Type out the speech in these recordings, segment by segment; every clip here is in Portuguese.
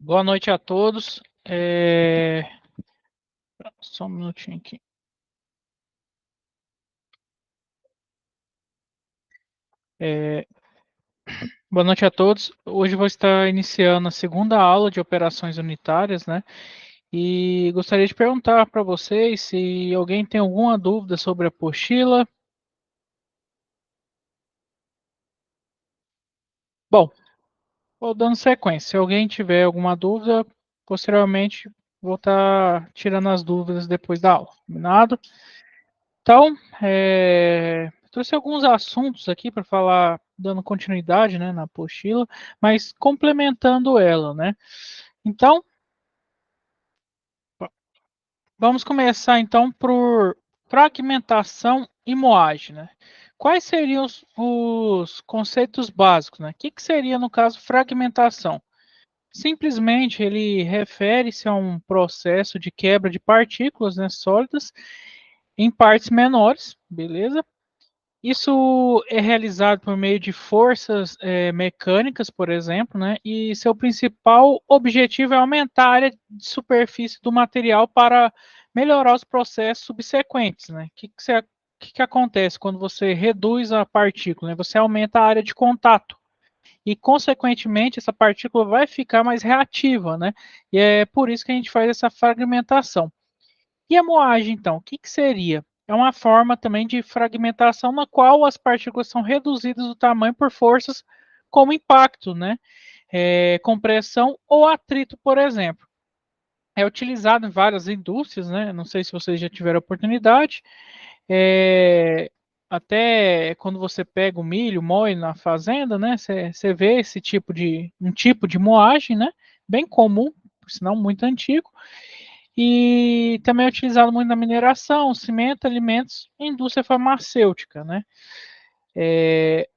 Boa noite a todos. Só um minutinho aqui. É, Boa noite a todos. Hoje vou estar iniciando a segunda aula de operações unitárias, né? E gostaria de perguntar para vocês se alguém tem alguma dúvida sobre a apostila. Bom, vou dando sequência. Se alguém tiver alguma dúvida, posteriormente vou estar tirando as dúvidas depois da aula. Combinado? Então, trouxe alguns assuntos aqui para falar, dando continuidade, né, na apostila, mas complementando ela, né? Então, vamos começar então por fragmentação e moagem, né? Quais seriam os conceitos básicos, né? O que seria, no caso, fragmentação? Simplesmente ele refere-se a um processo de quebra de partículas, né, sólidas em partes menores, beleza? Isso é realizado por meio de forças mecânicas, por exemplo, né? E seu principal objetivo é aumentar a área de superfície do material para melhorar os processos subsequentes, né? Que acontece quando você reduz a partícula, né? Você aumenta a área de contato e, consequentemente, essa partícula vai ficar mais reativa, né? E é por isso que a gente faz essa fragmentação. E a moagem, então, o que seria? É uma forma também de fragmentação na qual as partículas são reduzidas do tamanho por forças como impacto, né? Compressão ou atrito, por exemplo. É utilizado em várias indústrias, né? Não sei se vocês já tiveram oportunidade. É, Até quando você pega o milho, moe na fazenda, né? Você vê esse tipo de moagem, né? Bem comum, por sinal muito antigo. E também é utilizado muito na mineração, cimento, alimentos e indústria farmacêutica, né? É,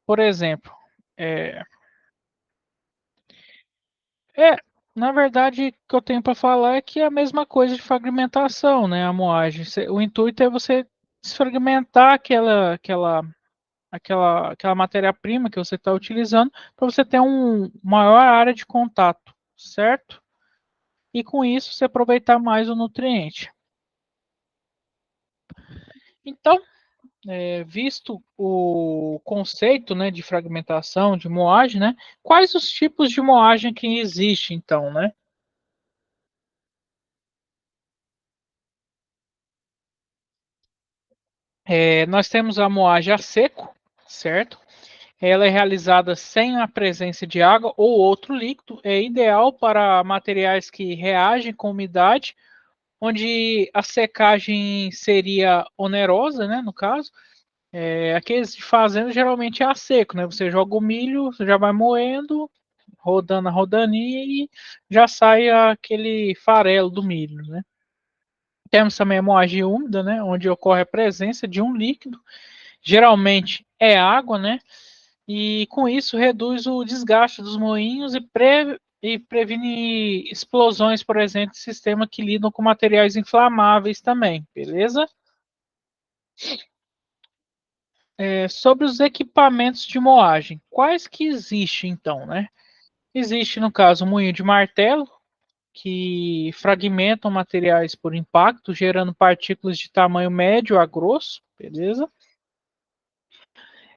por exemplo, é, é, na verdade, o que eu tenho para falar é que é a mesma coisa de fragmentação, né? A moagem. O intuito é você desfragmentar aquela matéria-prima que você está utilizando para você ter uma maior área de contato, certo? E com isso você aproveitar mais o nutriente. Então, visto o conceito, né, de fragmentação, de moagem, né, quais os tipos de moagem que existem, então, né? Nós temos a moagem a seco, certo? Ela é realizada sem a presença de água ou outro líquido. É ideal para materiais que reagem com umidade, onde a secagem seria onerosa, né, no caso. Aqueles de fazenda geralmente é a seco, né? Você joga o milho, você já vai moendo, rodando a rodaninha e já sai aquele farelo do milho, né? Temos também a moagem úmida, né? Onde ocorre a presença de um líquido, geralmente é água, né? E com isso reduz o desgaste dos moinhos e previne explosões, por exemplo, de sistema que lidam com materiais inflamáveis também, beleza? Sobre os equipamentos de moagem, quais que existem então, né? Existe, no caso, o moinho de martelo, que fragmentam materiais por impacto, gerando partículas de tamanho médio a grosso, beleza?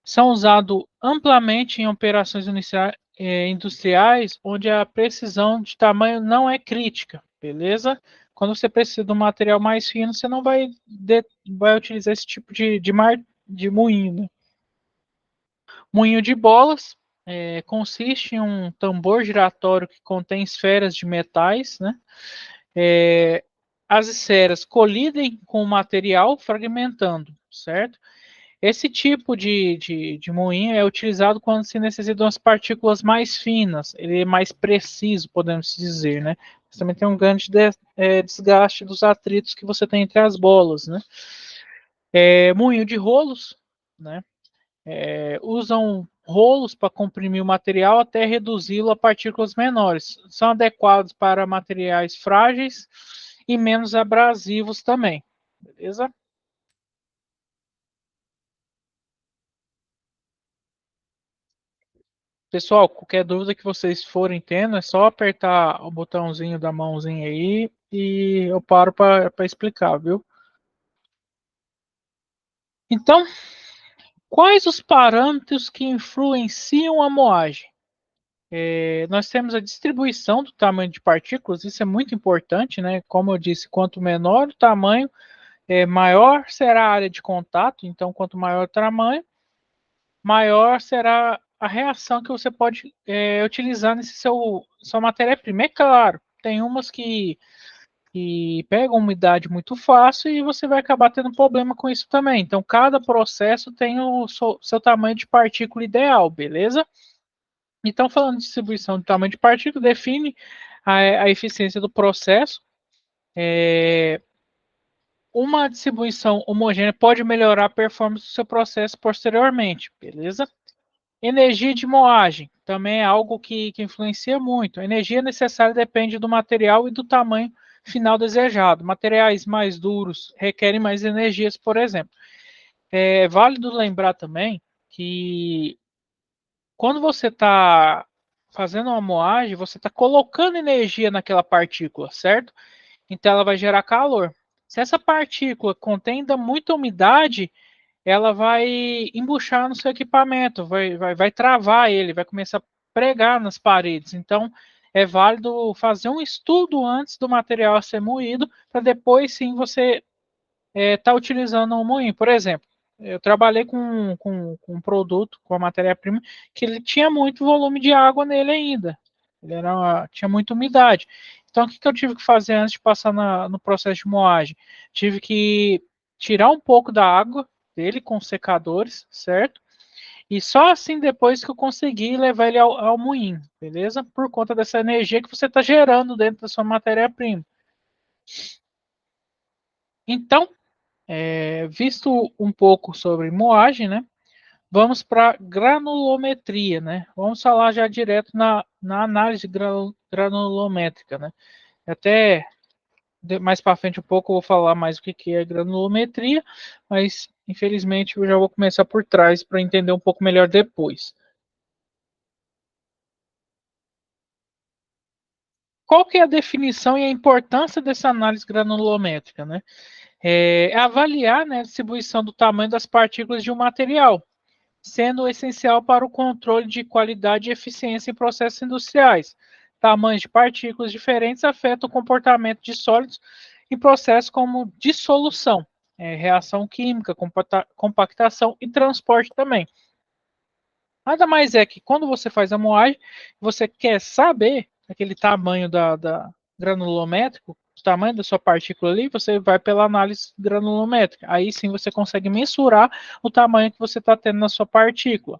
São usados amplamente em operações industriais, onde a precisão de tamanho não é crítica, beleza? Quando você precisa de um material mais fino, você não vai utilizar esse tipo de moinho, né? Moinho de bolas consiste em um tambor giratório que contém esferas de metais, né? É, as esferas colidem com o material, fragmentando, certo? Esse tipo de moinho é utilizado quando se necessita de umas partículas mais finas, ele é mais preciso, podemos dizer, né? Mas também tem um grande desgaste dos atritos que você tem entre as bolas, né? Moinho de rolos, né? Usam rolos para comprimir o material até reduzi-lo a partículas menores. São adequados para materiais frágeis e menos abrasivos também. Beleza? Pessoal, qualquer dúvida que vocês forem tendo, é só apertar o botãozinho da mãozinha aí e eu paro para explicar, viu? Então, quais os parâmetros que influenciam a moagem? Nós temos a distribuição do tamanho de partículas, isso é muito importante, né? Como eu disse, quanto menor o tamanho, maior será a área de contato, então quanto maior o tamanho, maior será a reação que você pode utilizar nesse sua matéria-prima. É claro, tem umas que pegam umidade muito fácil e você vai acabar tendo problema com isso também. Então, cada processo tem o seu tamanho de partícula ideal, beleza? Então, falando de distribuição de tamanho de partícula, define a eficiência do processo. Uma distribuição homogênea pode melhorar a performance do seu processo posteriormente, beleza? Energia de moagem também é algo que influencia muito. A energia necessária depende do material e do tamanho final desejado. Materiais mais duros requerem mais energias, por exemplo. É válido lembrar também que quando você está fazendo uma moagem, você está colocando energia naquela partícula, certo? Então ela vai gerar calor. Se essa partícula contém ainda muita umidade, ela vai embuchar no seu equipamento, vai travar ele, vai começar a pregar nas paredes. Então, é válido fazer um estudo antes do material ser moído, para depois sim você estar utilizando um moinho. Por exemplo, eu trabalhei com um produto, com a matéria-prima, que ele tinha muito volume de água nele ainda. Tinha muita umidade. Então, o que eu tive que fazer antes de passar no processo de moagem? Tive que tirar um pouco da água dele com secadores, certo? E só assim depois que eu consegui levar ele ao moinho, beleza? Por conta dessa energia que você está gerando dentro da sua matéria-prima. Então, visto um pouco sobre moagem, né? Vamos para granulometria, né? Vamos falar já direto na análise granulométrica, né? Até mais para frente um pouco eu vou falar mais o que é granulometria, mas infelizmente eu já vou começar por trás para entender um pouco melhor depois. Qual que é a definição e a importância dessa análise granulométrica, né? É avaliar, né, a distribuição do tamanho das partículas de um material, sendo essencial para o controle de qualidade e eficiência em processos industriais. Tamanhos de partículas diferentes afetam o comportamento de sólidos em processos como dissolução, reação química, compactação e transporte também. Nada mais é que quando você faz a moagem, você quer saber aquele tamanho da granulométrico, o tamanho da sua partícula ali, você vai pela análise granulométrica. Aí sim você consegue mensurar o tamanho que você está tendo na sua partícula.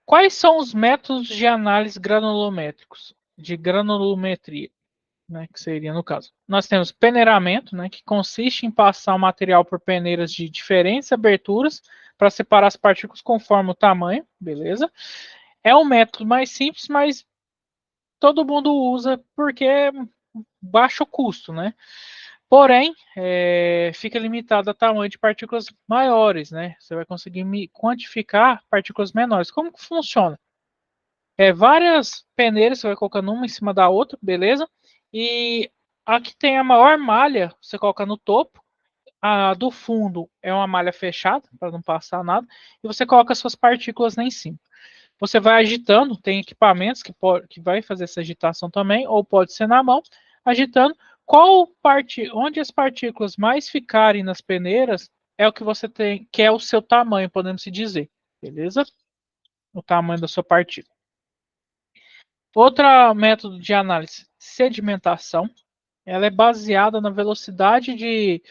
Quais são os métodos de análise granulométricos? De granulometria, né, que seria no caso. Nós temos peneiramento, né, que consiste em passar o material por peneiras de diferentes aberturas para separar as partículas conforme o tamanho, beleza? É um método mais simples, mas todo mundo usa porque é baixo custo, né? Porém, fica limitado a tamanho de partículas maiores, né? Você vai conseguir quantificar partículas menores. Como que funciona? Várias peneiras, você vai colocando uma em cima da outra, beleza? E a que tem a maior malha, você coloca no topo. A do fundo é uma malha fechada, para não passar nada. E você coloca suas partículas lá em cima. Você vai agitando, tem equipamentos que vai fazer essa agitação também, ou pode ser na mão, agitando. Onde as partículas mais ficarem nas peneiras é o que você tem, que é o seu tamanho, podemos se dizer, beleza? O tamanho da sua partícula. Outro método de análise, sedimentação, ela é baseada na velocidade de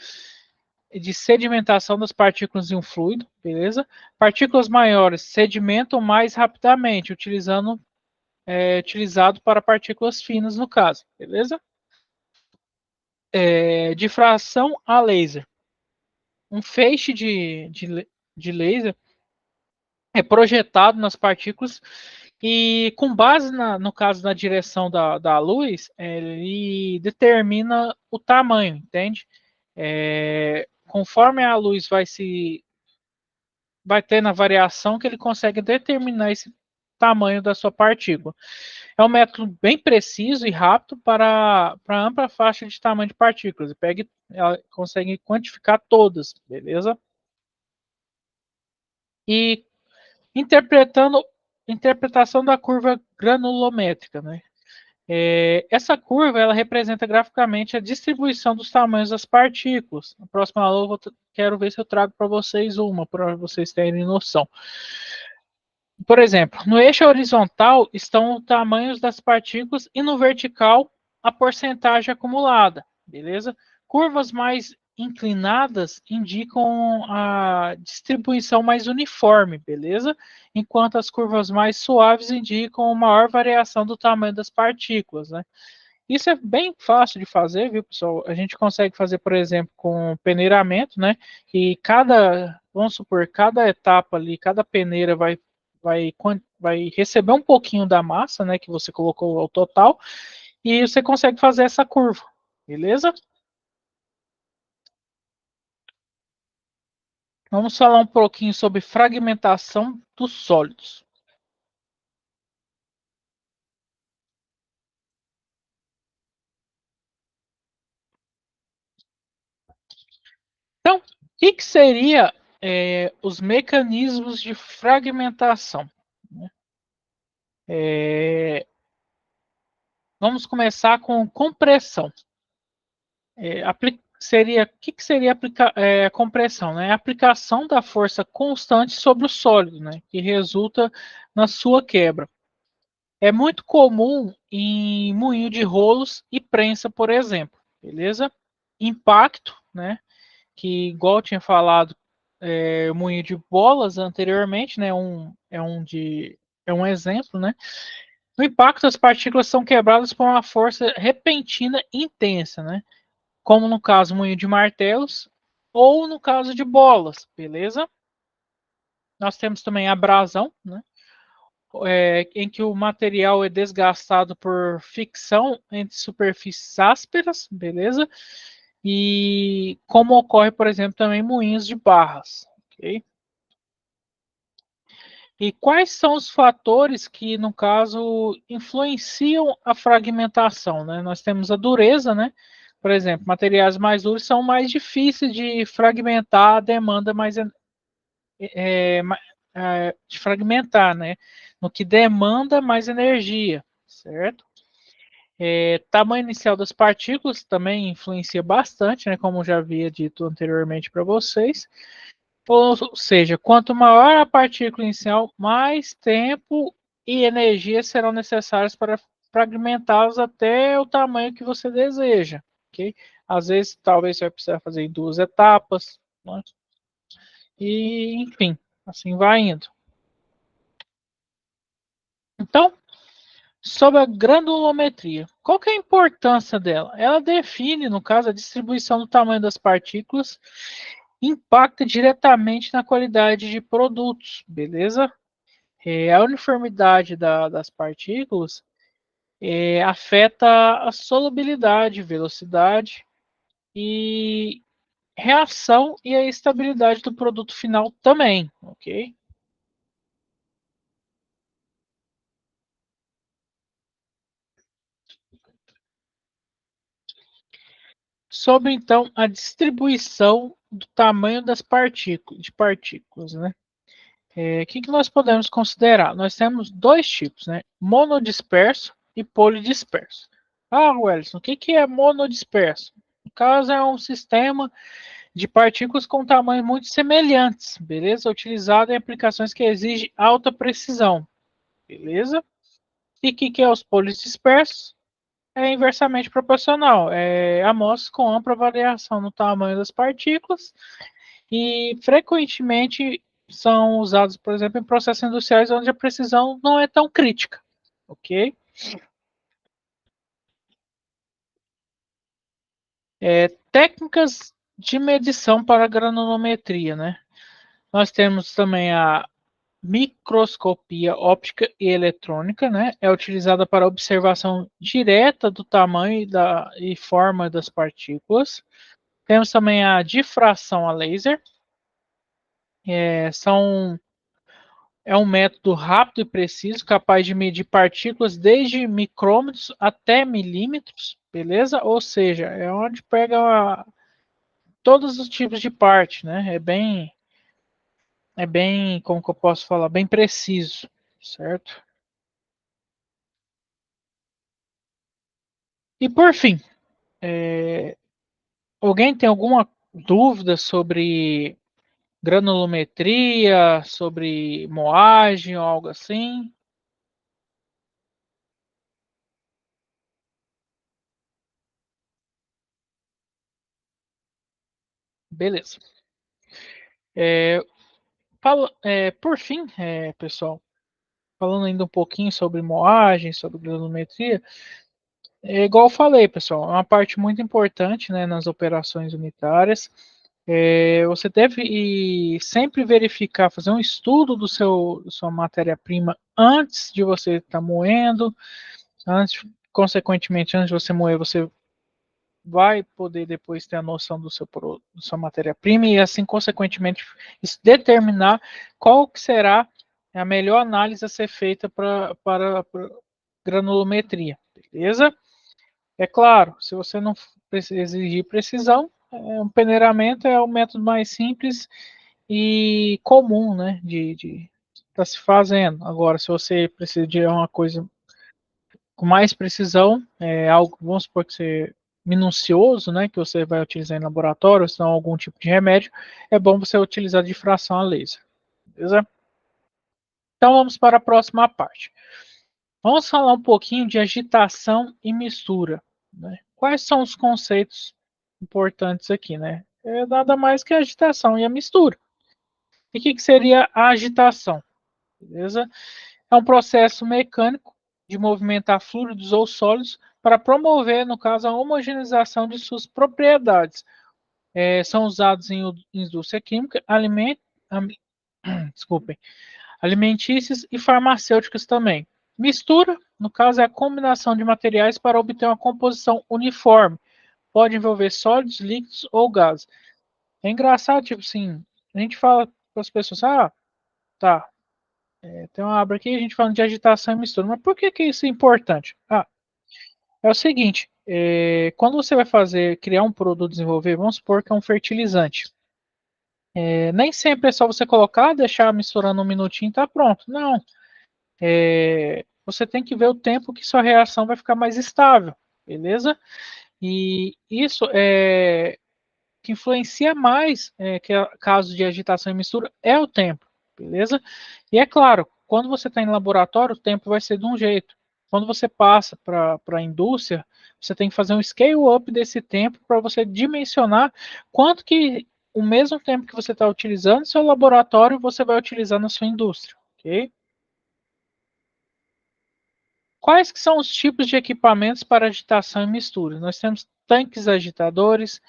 sedimentação das partículas em um fluido, beleza? Partículas maiores sedimentam mais rapidamente, utilizado para partículas finas no caso, beleza? Difração a laser. Um feixe de laser é projetado nas partículas e, com base no caso da direção da luz, ele determina o tamanho, entende? Conforme a luz vai se vai ter na variação que ele consegue determinar esse tamanho da sua partícula. É um método bem preciso e rápido para ampla faixa de tamanho de partículas. Ela consegue quantificar todas, beleza? E interpretação da curva granulométrica, né? Essa curva ela representa graficamente a distribuição dos tamanhos das partículas. Na próxima aula eu quero ver se eu trago para vocês uma, para vocês terem noção. Por exemplo, no eixo horizontal estão os tamanhos das partículas e no vertical a porcentagem acumulada, beleza? Curvas mais inclinadas indicam a distribuição mais uniforme, beleza? Enquanto as curvas mais suaves indicam maior variação do tamanho das partículas, né? Isso é bem fácil de fazer, viu, pessoal? A gente consegue fazer, por exemplo, com peneiramento, né? E vamos supor, cada etapa ali, cada peneira vai receber um pouquinho da massa, né, que você colocou ao total, e você consegue fazer essa curva, beleza? Vamos falar um pouquinho sobre fragmentação dos sólidos. Então, o que seria os mecanismos de fragmentação? Vamos começar com compressão. O que seria a compressão? Né? A aplicação da força constante sobre o sólido, né? Que resulta na sua quebra. É muito comum em moinho de rolos e prensa, por exemplo, beleza? Impacto, né? Que igual eu tinha falado, moinho de bolas anteriormente, né? É um exemplo, né? No impacto, as partículas são quebradas por uma força repentina e intensa, né? Como no caso moinho de martelos ou no caso de bolas, beleza? Nós temos também a abrasão, né? Em que o material é desgastado por fricção entre superfícies ásperas, beleza? E como ocorre, por exemplo, também em moinhos de barras, ok? E quais são os fatores que, no caso, influenciam a fragmentação, né? Nós temos a dureza, né? Por exemplo, materiais mais duros são mais difíceis de fragmentar, demanda mais é, de fragmentar, né? No que demanda mais energia, certo? Tamanho inicial das partículas também influencia bastante, né? Como já havia dito anteriormente para vocês. Ou seja, quanto maior a partícula inicial, mais tempo e energia serão necessários para fragmentá-los até o tamanho que você deseja, ok? Às vezes, talvez você vai precisar fazer em 2 etapas, né? E, enfim, assim vai indo. Então, sobre a granulometria, qual que é a importância dela? Ela define, no caso, a distribuição do tamanho das partículas, impacta diretamente na qualidade de produtos, beleza? A uniformidade das partículas afeta a solubilidade, velocidade e reação e a estabilidade do produto final também, ok? Sobre então a distribuição do tamanho das partículas, né? Que nós podemos considerar? Nós temos dois tipos, né? Monodisperso e polidisperso. Ah, Wellington, o que é monodisperso? No caso, é um sistema de partículas com tamanhos muito semelhantes, beleza? Utilizado em aplicações que exigem alta precisão, beleza? E o que é os polidispersos? É inversamente proporcional. Amostras com ampla variação no tamanho das partículas e frequentemente são usados, por exemplo, em processos industriais onde a precisão não é tão crítica, ok? Técnicas de medição para granulometria, né? Nós temos também a microscopia óptica e eletrônica, né? É utilizada para observação direta do tamanho e forma das partículas. Temos também a difração a laser, São É um método rápido e preciso, capaz de medir partículas desde micrômetros até milímetros, beleza? Ou seja, é onde pega todos os tipos de parte, né? Como que eu posso falar? Bem preciso, certo? E por fim, alguém tem alguma dúvida sobre granulometria, sobre moagem ou algo assim? Beleza. É, por fim, pessoal, falando ainda um pouquinho sobre moagem, sobre granulometria, é igual eu falei, pessoal, é uma parte muito importante, né, nas operações unitárias. Você deve sempre verificar, fazer um estudo da sua matéria-prima antes de você estar moendo, antes, consequentemente, antes de você moer, você vai poder depois ter a noção da sua matéria-prima e assim, consequentemente, determinar qual que será a melhor análise a ser feita para granulometria, beleza? É claro, se você não exigir precisão, um peneiramento é o método mais simples e comum, né, de estar se fazendo. Agora, se você precisa de uma coisa com mais precisão, algo, vamos supor que você minucioso, né, que você vai utilizar em laboratório, se não algum tipo de remédio, é bom você utilizar difração a laser, beleza? Então vamos para a próxima parte. Vamos falar um pouquinho de agitação e mistura, né? Quais são os conceitos importantes aqui, né? É nada mais que a agitação e a mistura. E o que seria a agitação? Beleza? É um processo mecânico de movimentar fluidos ou sólidos para promover, no caso, a homogeneização de suas propriedades. São usados em indústria química, desculpem, alimentícias e farmacêuticas também. Mistura, no caso, é a combinação de materiais para obter uma composição uniforme. Pode envolver sólidos, líquidos ou gases. É engraçado, tipo assim, a gente fala para as pessoas, tá, tem uma aba aqui, a gente falando de agitação e mistura, mas por que isso é importante? É o seguinte, quando você vai criar um produto, desenvolver, vamos supor que é um fertilizante. Nem sempre é só você colocar, deixar misturando um minutinho e tá pronto. Não. Você tem que ver o tempo que sua reação vai ficar mais estável, beleza? E isso que influencia mais, que é caso de agitação e mistura, é o tempo, beleza? E é claro, quando você está em laboratório, o tempo vai ser de um jeito. Quando você passa para a indústria, você tem que fazer um scale up desse tempo para você dimensionar quanto que o mesmo tempo que você está utilizando no seu laboratório, você vai utilizar na sua indústria, ok? Quais que são os tipos de equipamentos para agitação e mistura? Nós temos tanques agitadores,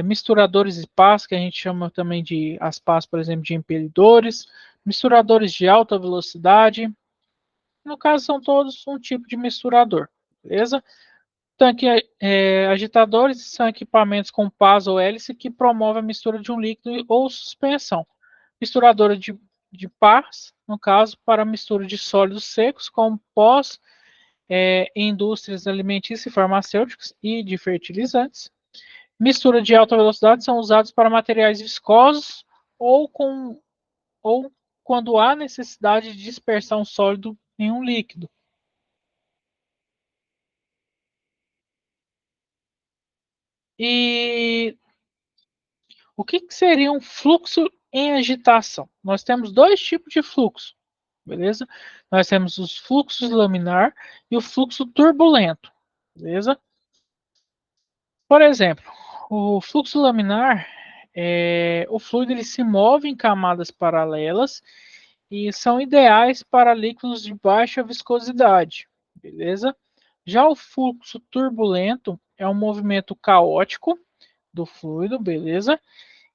misturadores de pás, que a gente chama também de as pás, por exemplo, de impelidores, misturadores de alta velocidade. No caso, são todos um tipo de misturador, beleza? Tanque agitadores são equipamentos com pás ou hélice que promovem a mistura de um líquido ou suspensão. Misturadora de pás, no caso, para a mistura de sólidos secos, como pós em indústrias alimentícias e farmacêuticas e de fertilizantes. Mistura de alta velocidade são usados para materiais viscosos ou, com, ou quando há necessidade de dispersar um sólido em um líquido. E o que seria um fluxo em agitação? Nós temos dois tipos de fluxo, beleza? Nós temos os fluxos laminar e o fluxo turbulento, beleza? Por exemplo, o fluxo laminar, o fluido ele se move em camadas paralelas e são ideais para líquidos de baixa viscosidade, beleza? Já o fluxo turbulento é um movimento caótico do fluido, beleza?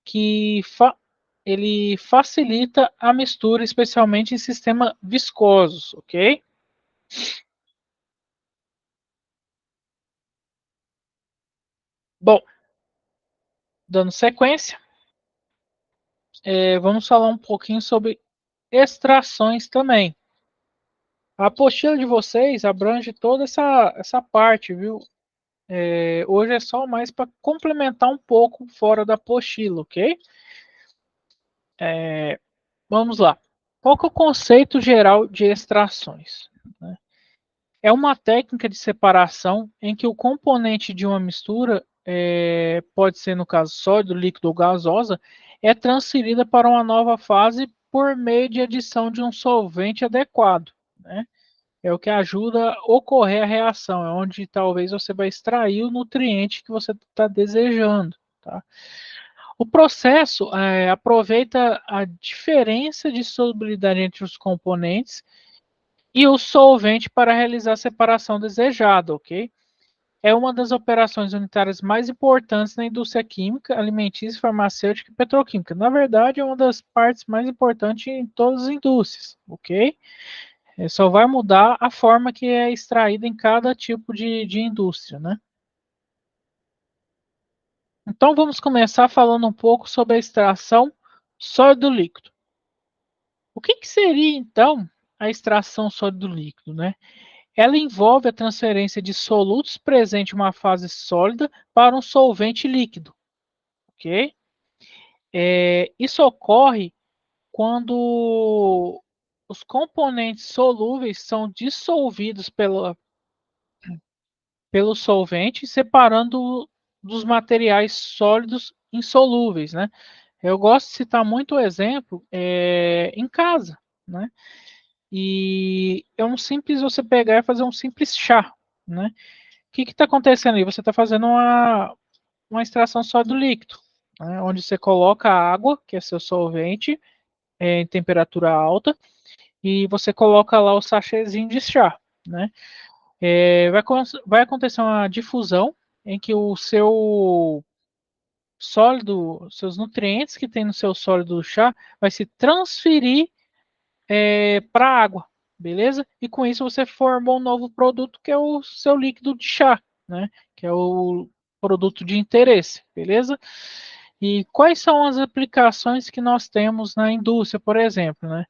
Que ele facilita a mistura, especialmente em sistemas viscosos, ok? Bom, dando sequência, vamos falar um pouquinho sobre extrações também. A apostila de vocês abrange toda essa parte, viu? Hoje é só mais para complementar um pouco fora da apostila, ok? Vamos lá. Qual que é o conceito geral de extrações? Né? É uma técnica de separação em que o componente de uma mistura, pode ser no caso sólido, líquido ou gasosa, é transferida para uma nova fase por meio de adição de um solvente adequado. Né? É o que ajuda a ocorrer a reação, é onde talvez você vai extrair o nutriente que você está desejando. Tá? O processo aproveita a diferença de solubilidade entre os componentes e o solvente para realizar a separação desejada, ok? É uma das operações unitárias mais importantes na indústria química, alimentícia, farmacêutica e petroquímica. Na verdade, é uma das partes mais importantes em todas as indústrias, ok? Só vai mudar a forma que é extraída em cada tipo de indústria, né? Então, vamos começar falando um pouco sobre a extração sólido líquido. O que seria, então, a extração sólido líquido, né? Ela envolve a transferência de solutos presentes em uma fase sólida para um solvente líquido, ok? Isso ocorre quando os componentes solúveis são dissolvidos pelo solvente, separando dos materiais sólidos insolúveis, né? Eu gosto de citar muito o exemplo em casa, né? E é um simples você pegar e fazer um simples chá, né? O que está acontecendo aí? Você está fazendo uma extração sólido líquido, né? Onde você coloca a água, que é seu solvente, em temperatura alta, e você coloca lá o sachêzinho de chá, né? Vai acontecer uma difusão em que o seu sólido, seus nutrientes que tem no seu sólido do chá, vai se transferir para a água, beleza? E com isso você formou um novo produto que é o seu líquido de chá, né? Que é o produto de interesse, beleza? E quais são as aplicações que nós temos na indústria, por exemplo, né?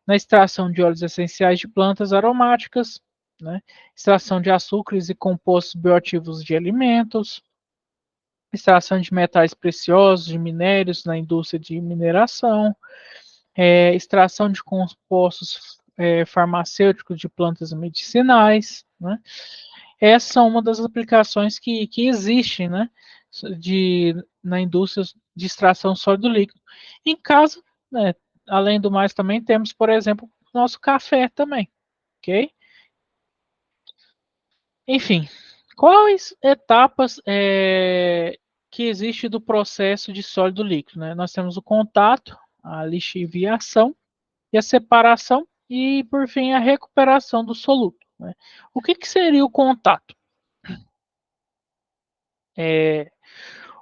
Na extração de óleos essenciais de plantas aromáticas, né? Extração de açúcares e compostos bioativos de alimentos, extração de metais preciosos, de minérios na indústria de mineração, extração de compostos farmacêuticos de plantas medicinais, né? Essas são uma das aplicações que existem, né, na indústria de extração sólido líquido. Em casa, né, além do mais, também temos, por exemplo, nosso café também, ok? Enfim, quais etapas que existe do processo de sólido líquido, né? Nós temos o contato, a lixiviação e a separação e, por fim, a recuperação do soluto, né? O que seria o contato?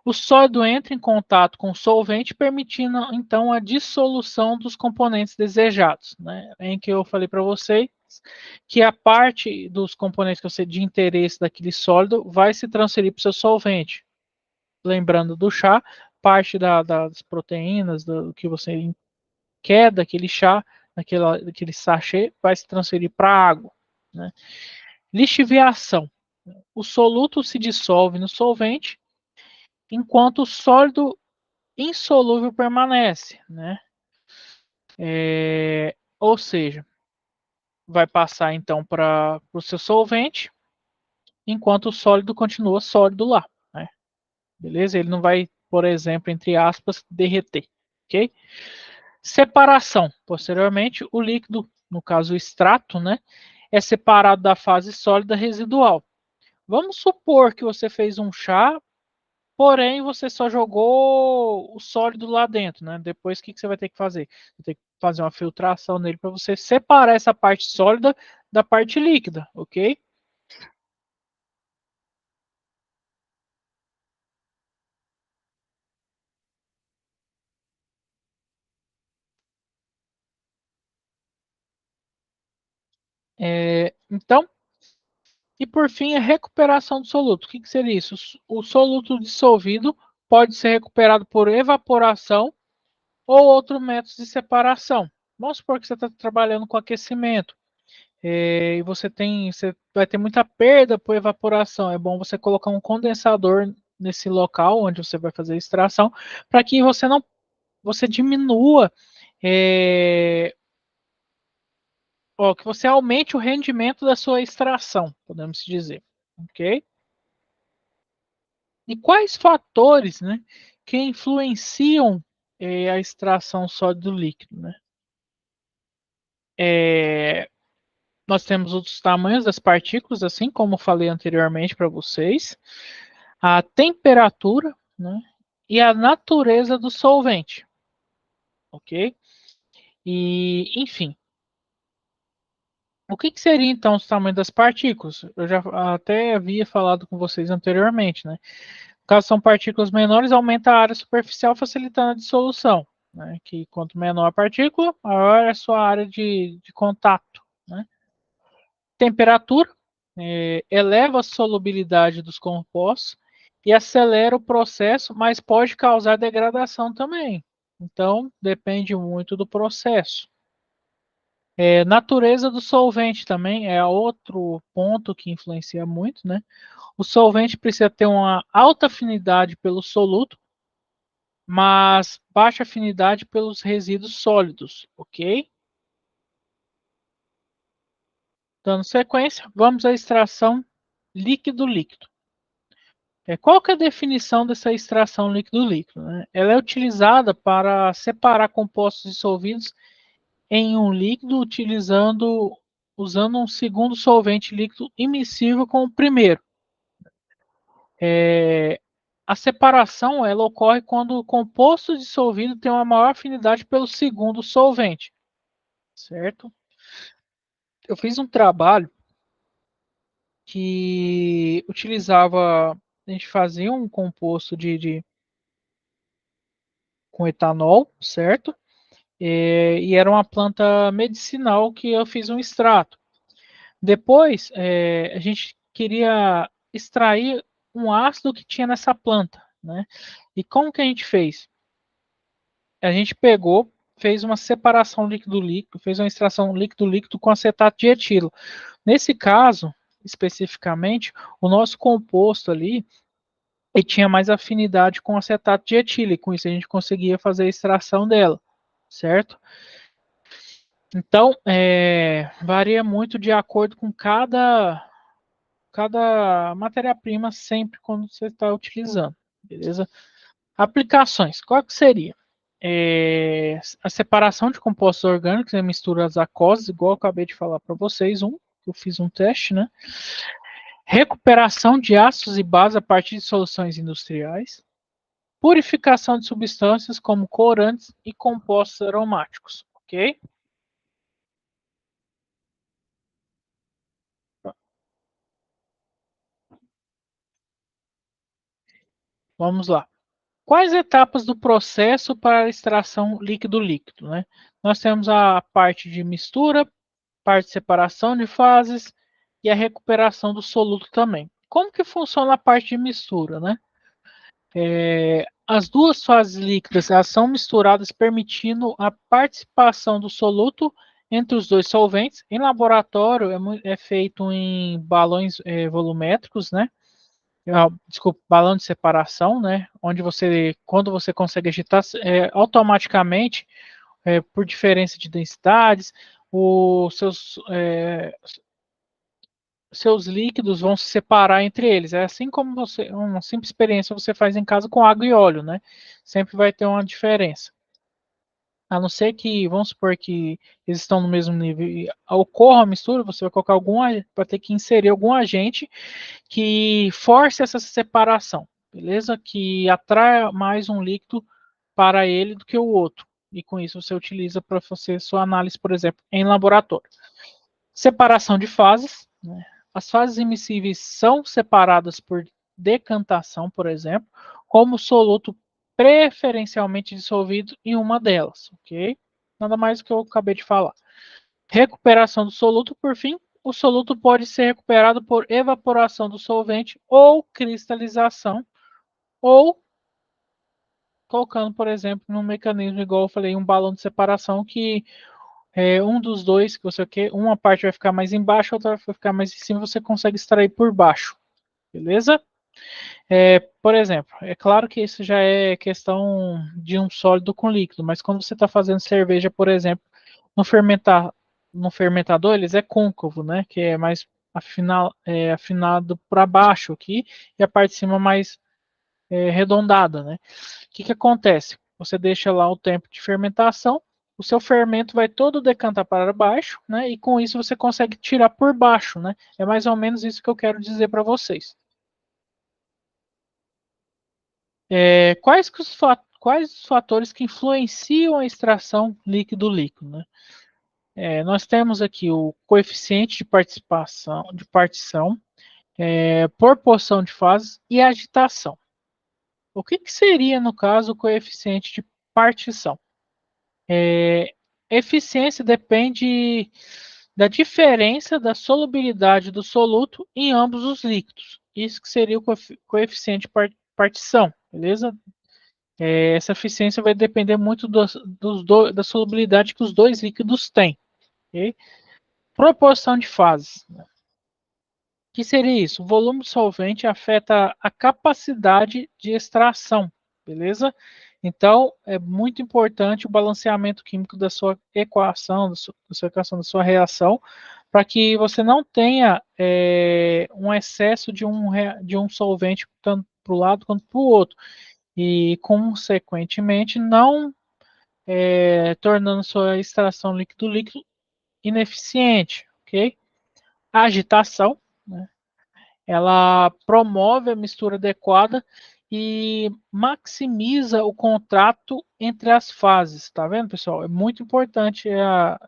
O sólido entra em contato com o solvente, permitindo então a dissolução dos componentes desejados, né? Em que eu falei para vocês que a parte dos componentes que você de interesse daquele sólido vai se transferir para o seu solvente. Lembrando do chá, parte das proteínas do que você quer daquele chá, daquele sachê, vai se transferir para a água, né? Lixiviação. O soluto se dissolve no solvente, enquanto o sólido insolúvel permanece, né? Ou seja, vai passar então para o seu solvente, enquanto o sólido continua sólido lá, né? Beleza? Ele não vai, por exemplo, entre aspas, derreter, ok? Separação. Posteriormente, o líquido, no caso o extrato, né, é separado da fase sólida residual. Vamos supor que você fez um chá, porém você só jogou o sólido lá dentro, né? Depois o que você vai ter que fazer? Vai ter que fazer uma filtração nele para você separar essa parte sólida da parte líquida, ok? Então, e por fim, a recuperação do soluto. O que seria isso? O soluto dissolvido pode ser recuperado por evaporação ou outro método de separação. Vamos supor que você está trabalhando com aquecimento e você vai ter muita perda por evaporação. É bom você colocar um condensador nesse local onde você vai fazer a extração, para que você diminua, que você aumente o rendimento da sua extração, podemos dizer, ok? E quais fatores, né, que influenciam a extração sólido líquido, né? Nós temos os tamanhos das partículas, assim como falei anteriormente para vocês, a temperatura, né, e a natureza do solvente, ok? E, enfim, o que seria então o tamanho das partículas? Eu já até havia falado com vocês anteriormente, né? Caso são partículas menores, aumenta a área superficial, facilitando a dissolução, né? Que quanto menor a partícula, maior é a sua área de contato, né? Temperatura eleva a solubilidade dos compostos e acelera o processo, mas pode causar degradação também. Então, depende muito do processo. Natureza do solvente também é outro ponto que influencia muito, né? O solvente precisa ter uma alta afinidade pelo soluto, mas baixa afinidade pelos resíduos sólidos, ok? Dando sequência, vamos à extração líquido-líquido. Qual que é a definição dessa extração líquido-líquido, né? Ela é utilizada para separar compostos dissolvidos em um líquido usando um segundo solvente líquido immiscível com o primeiro. A separação ela ocorre quando o composto dissolvido tem uma maior afinidade pelo segundo solvente, certo? Eu fiz um trabalho que utilizava, a gente fazia um composto com etanol, certo? E era uma planta medicinal que eu fiz um extrato. Depois, a gente queria extrair um ácido que tinha nessa planta, né? E como que a gente fez? A gente pegou, fez uma separação líquido-líquido, fez uma extração líquido-líquido com acetato de etilo. Nesse caso, especificamente, o nosso composto ali, ele tinha mais afinidade com acetato de etilo, e com isso a gente conseguia fazer a extração dela, certo? Então, varia muito de acordo com cada matéria-prima sempre quando você está utilizando, beleza? Aplicações, qual que seria? A separação de compostos orgânicos, mistura as aquosas, igual eu acabei de falar para vocês, eu fiz um teste, né? Recuperação de ácidos e bases a partir de soluções industriais. Purificação de substâncias como corantes e compostos aromáticos, ok? Vamos lá. Quais etapas do processo para a extração líquido-líquido, né? Nós temos a parte de mistura, parte de separação de fases e a recuperação do soluto também. Como que funciona a parte de mistura, né? As duas fases líquidas elas são misturadas, permitindo a participação do soluto entre os dois solventes. Em laboratório, é feito em balões volumétricos, né? Desculpa, balão de separação, né? Onde quando você consegue agitar, automaticamente, por diferença de densidades, os seus líquidos vão se separar entre eles. É assim como uma simples experiência você faz em casa com água e óleo, né? Sempre vai ter uma diferença. A não ser que, vamos supor que eles estão no mesmo nível e ocorra a mistura, você vai colocar vai ter que inserir algum agente que force essa separação, beleza? Que atrai mais um líquido para ele do que o outro. E com isso você utiliza para fazer sua análise, por exemplo, em laboratório. Separação de fases, né? As fases immiscíveis são separadas por decantação, por exemplo, como soluto preferencialmente dissolvido em uma delas, ok? Nada mais do que eu acabei de falar. Recuperação do soluto, por fim, o soluto pode ser recuperado por evaporação do solvente ou cristalização, ou colocando, por exemplo, num mecanismo igual eu falei, um balão de separação que um dos dois que você quer, uma parte vai ficar mais embaixo, a outra vai ficar mais em cima, você consegue extrair por baixo, beleza? Por exemplo, é claro que isso já é questão de um sólido com líquido, mas quando você está fazendo cerveja, por exemplo, no, fermentar, no fermentador, eles é côncavo, né? Que é mais afinado para baixo aqui, e a parte de cima mais arredondada, né? O que acontece? Você deixa lá o tempo de fermentação, o seu fermento vai todo decantar para baixo, né? E com isso você consegue tirar por baixo, né? É mais ou menos isso que eu quero dizer para vocês. Quais os fatores que influenciam a extração líquido-líquido, né? Nós temos aqui o coeficiente de participação, de partição, proporção de fases e agitação. O que seria, no caso, o coeficiente de partição? Eficiência depende da diferença da solubilidade do soluto em ambos os líquidos. Isso que seria o coeficiente de partição, beleza? Essa eficiência vai depender muito da solubilidade que os dois líquidos têm. Okay? Proporção de fases. O que seria isso? O volume do solvente afeta a capacidade de extração, beleza? Então, é muito importante o balanceamento químico da sua equação, da sua reação, para que você não tenha um excesso de um solvente tanto para o lado quanto para o outro. E, consequentemente, não tornando sua extração líquido-líquido ineficiente, ok? A agitação, né? Ela promove a mistura adequada e maximiza o contrato entre as fases, tá vendo, pessoal? É muito importante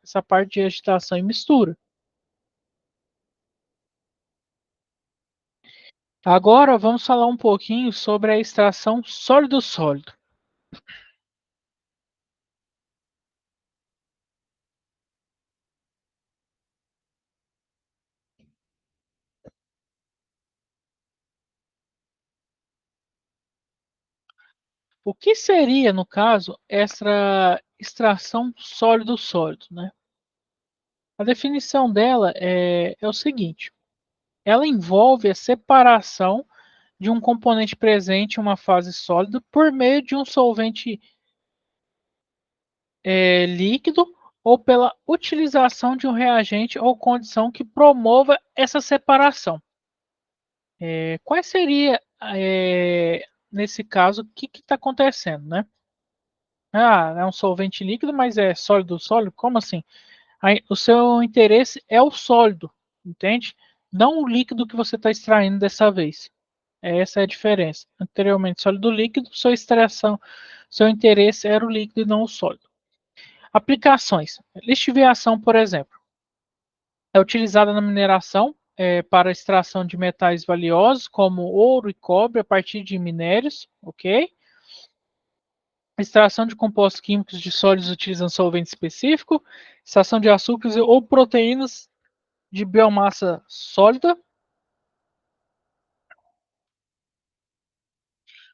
essa parte de agitação e mistura. Agora vamos falar um pouquinho sobre a extração sólido-sólido. O que seria, no caso, essa extração sólido-sólido, né? A definição dela é o seguinte: ela envolve a separação de um componente presente em uma fase sólida por meio de um solvente líquido ou pela utilização de um reagente ou condição que promova essa separação. Qual seria, nesse caso, o que está acontecendo, né? Ah, é um solvente líquido, mas é sólido, sólido? Como assim? Aí, o seu interesse é o sólido, entende? Não o líquido que você está extraindo dessa vez. Essa é a diferença. Anteriormente, sólido líquido, sua extração, seu interesse era o líquido e não o sólido. Aplicações. Lixiviação, por exemplo, é utilizada na mineração para extração de metais valiosos, como ouro e cobre, a partir de minérios, ok? Extração de compostos químicos de sólidos utilizando solvente específico, extração de açúcares ou proteínas de biomassa sólida.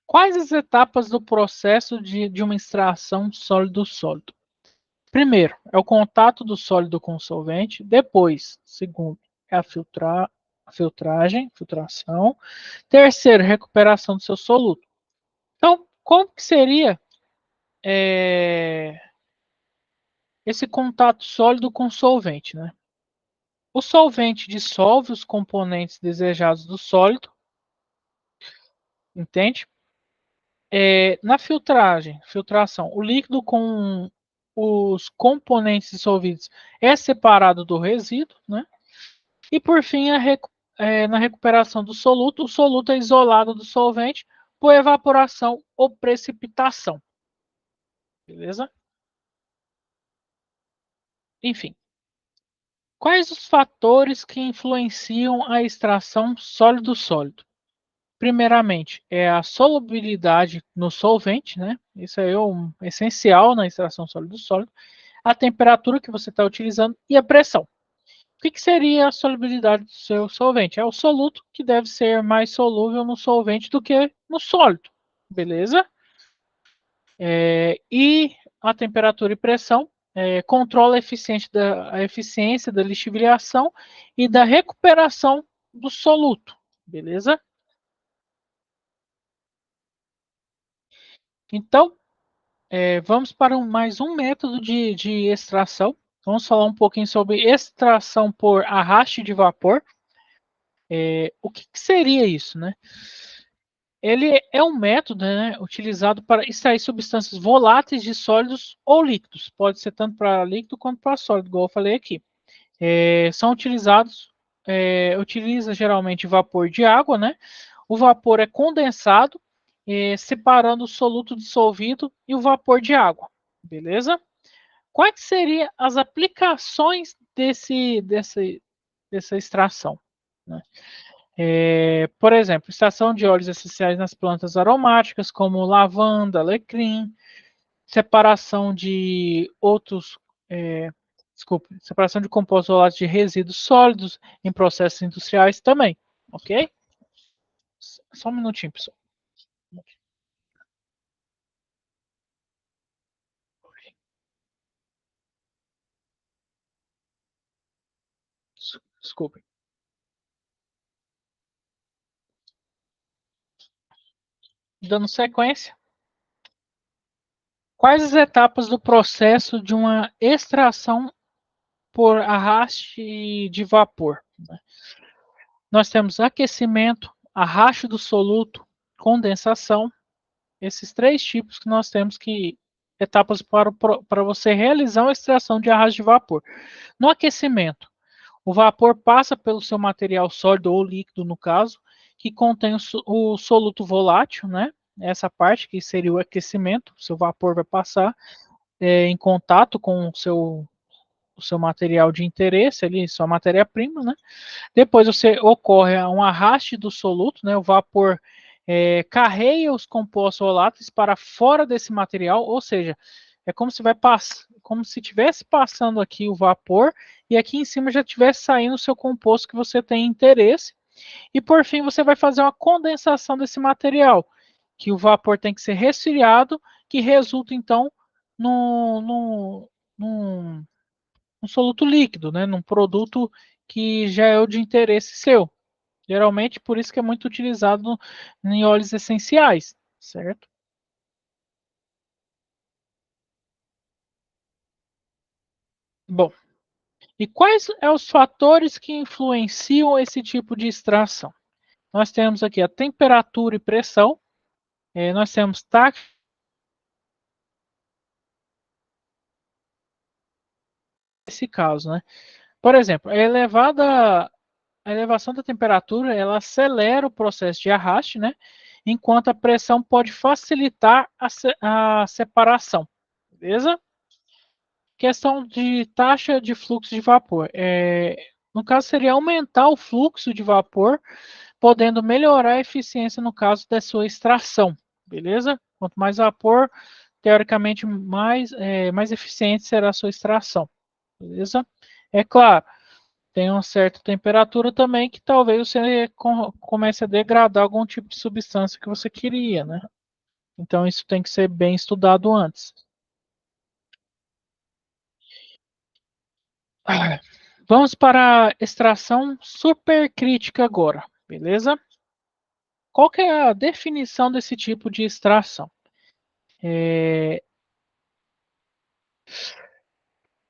Quais as etapas do processo de uma extração sólido-sólido? Primeiro, é o contato do sólido com o solvente. Depois, segundo, é a filtração. Terceiro, recuperação do seu soluto. Então, como que seria esse contato sólido com o solvente, né? O solvente dissolve os componentes desejados do sólido, entende? Na filtração, o líquido com os componentes dissolvidos é separado do resíduo, né? E por fim, na recuperação do soluto, o soluto é isolado do solvente por evaporação ou precipitação. Beleza? Enfim, quais os fatores que influenciam a extração sólido-sólido? Primeiramente, é a solubilidade no solvente, né? Isso é essencial na extração sólido-sólido. A temperatura que você está utilizando e a pressão. O que seria a solubilidade do seu solvente? É o soluto que deve ser mais solúvel no solvente do que no sólido, beleza? E a temperatura e pressão controla a eficiência da lixiviação e da recuperação do soluto, beleza? Então, vamos para mais um método de extração. Vamos falar um pouquinho sobre extração por arraste de vapor. O que seria isso, né? Ele é um método, né, utilizado para extrair substâncias voláteis de sólidos ou líquidos. Pode ser tanto para líquido quanto para sólido, igual eu falei aqui. São utilizados, utiliza geralmente vapor de água, né? O vapor é condensado, separando o soluto dissolvido e o vapor de água, beleza? Quais seriam as aplicações dessa extração, né? Por exemplo, extração de óleos essenciais nas plantas aromáticas, como lavanda, alecrim, separação de outros, separação de compostos voláteis de resíduos sólidos em processos industriais também, ok? Só um minutinho, pessoal. Desculpe. Dando sequência, quais as etapas do processo de uma extração por arraste de vapor? Nós temos aquecimento, arraste do soluto, condensação, esses três tipos que nós temos que etapas para você realizar uma extração de arraste de vapor. No aquecimento, o vapor passa pelo seu material sólido ou líquido, no caso, que contém o soluto volátil, né? Essa parte que seria o aquecimento, o seu vapor vai passar em contato com o seu material de interesse, ali, sua matéria-prima, né? Depois você ocorre um arraste do soluto, né? O vapor carreia os compostos voláteis para fora desse material, ou seja, é como se como se tivesse passando aqui o vapor e aqui em cima já tivesse saindo o seu composto que você tem interesse. E por fim você vai fazer uma condensação desse material, que o vapor tem que ser resfriado, que resulta então num, num, num, num soluto líquido, né? Num produto que já é o de interesse seu. Geralmente, por isso que é muito utilizado em óleos essenciais, certo? Bom, e quais são os fatores que influenciam esse tipo de extração? Nós temos aqui a temperatura e pressão, nós temos taxa nesse caso, né? Por exemplo, a elevação da temperatura, ela acelera o processo de arraste, né? Enquanto a pressão pode facilitar a separação, beleza? Questão de taxa de fluxo de vapor. No caso, seria aumentar o fluxo de vapor, podendo melhorar a eficiência no caso da sua extração, beleza? Quanto mais vapor, teoricamente, mais eficiente será a sua extração, beleza? É claro, tem uma certa temperatura também que talvez você comece a degradar algum tipo de substância que você queria, né? Então, isso tem que ser bem estudado antes. Vamos para a extração supercrítica agora, beleza? Qual que é a definição desse tipo de extração? É,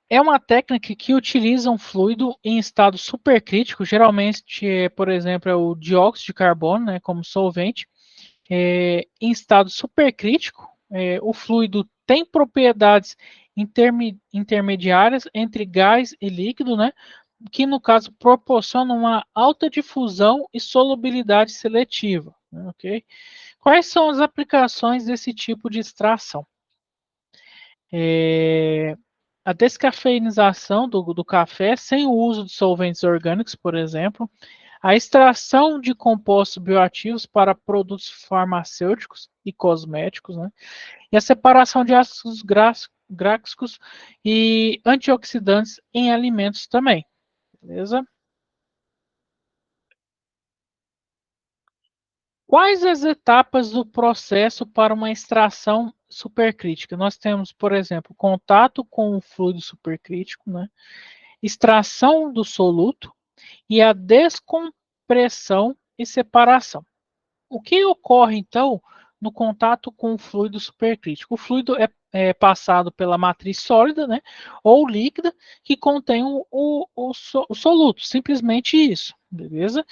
é uma técnica que utiliza um fluido em estado supercrítico, geralmente, por exemplo, é o dióxido de carbono, né, como solvente. Em estado supercrítico, o fluido tem propriedades intermediárias entre gás e líquido, né? Que no caso proporciona uma alta difusão e solubilidade seletiva, né, ok? Quais são as aplicações desse tipo de extração? É, a descafeinização do café sem o uso de solventes orgânicos, por exemplo, a extração de compostos bioativos para produtos farmacêuticos e cosméticos, né? E a separação de ácidos gráficos e antioxidantes em alimentos também, beleza? Quais as etapas do processo para uma extração supercrítica? Nós temos, por exemplo, contato com o fluido supercrítico, né? Extração do soluto e a descompressão e separação. O que ocorre, então, no contato com o fluido supercrítico? O fluido é passado pela matriz sólida, né, ou líquida, que contém o soluto, simplesmente isso, beleza?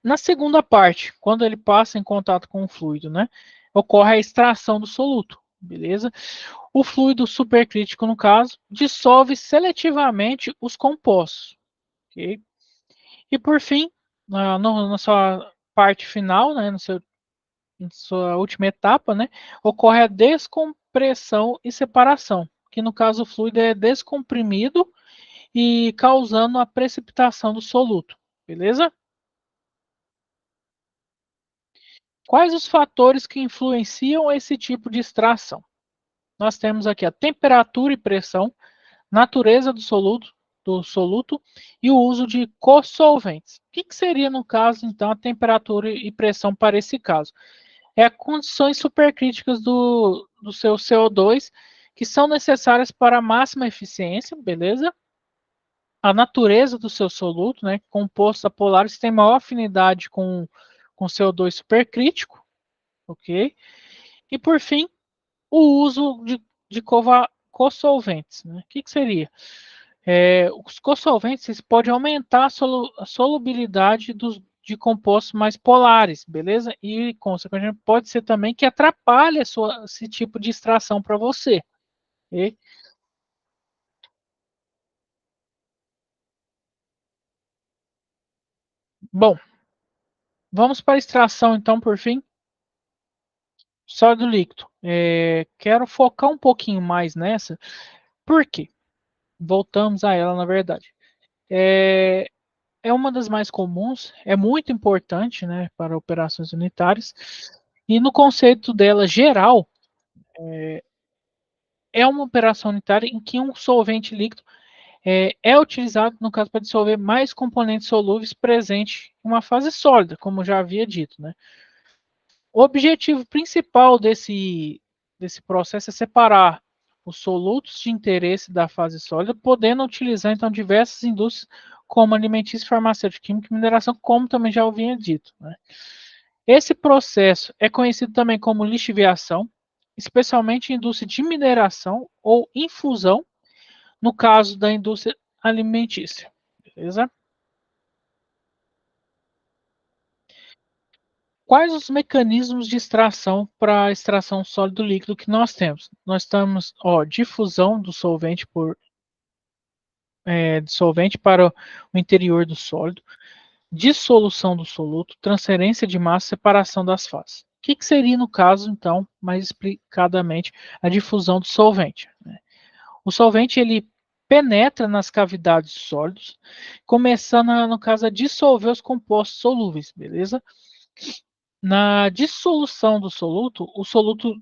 Na segunda parte, quando ele passa em contato com o fluido, né, ocorre a extração do soluto, beleza? O fluido supercrítico, no caso, dissolve seletivamente os compostos, ok? E por fim, na sua parte final, né, na sua última etapa, né, ocorre a descompressão e separação, que no caso o fluido é descomprimido e causando a precipitação do soluto, beleza? Quais os fatores que influenciam esse tipo de extração? Nós temos aqui a temperatura e pressão, natureza do soluto e o uso de co-solventes. O que seria, no caso, então, a temperatura e pressão para esse caso? É condições supercríticas do seu CO2 que são necessárias para a máxima eficiência, beleza? A natureza do seu soluto, né, composto apolares, tem maior afinidade com CO2 supercrítico, ok? E por fim, o uso de co-solventes. Né? O que seria? Os co-solventes podem aumentar a solubilidade de compostos mais polares, beleza? E, consequentemente, pode ser também que atrapalhe esse tipo de extração para você. Okay? Bom, vamos para a extração, então, por fim, sólido líquido. Quero focar um pouquinho mais nessa, por quê? Voltamos a ela, na verdade. É, é uma das mais comuns, é muito importante, né, para operações unitárias, e no conceito dela geral, é uma operação unitária em que um solvente líquido é utilizado, no caso, para dissolver mais componentes solúveis presentes em uma fase sólida, como já havia dito. Né? O objetivo principal desse processo é separar os solutos de interesse da fase sólida, podendo utilizar, então, diversas indústrias, como alimentícia, farmacêutica, química e mineração, como também já havia dito. Né? Esse processo é conhecido também como lixiviação, especialmente em indústria de mineração ou infusão, no caso da indústria alimentícia. Beleza? Quais os mecanismos de extração para a extração sólido líquido que nós temos? Nós temos difusão do solvente dissolvente para o interior do sólido, dissolução do soluto, transferência de massa, separação das fases. O que seria, no caso, então, mais explicadamente, a difusão do solvente? Né? O solvente ele penetra nas cavidades sólidos, começando, no caso, a dissolver os compostos solúveis, beleza? Na dissolução do soluto, o soluto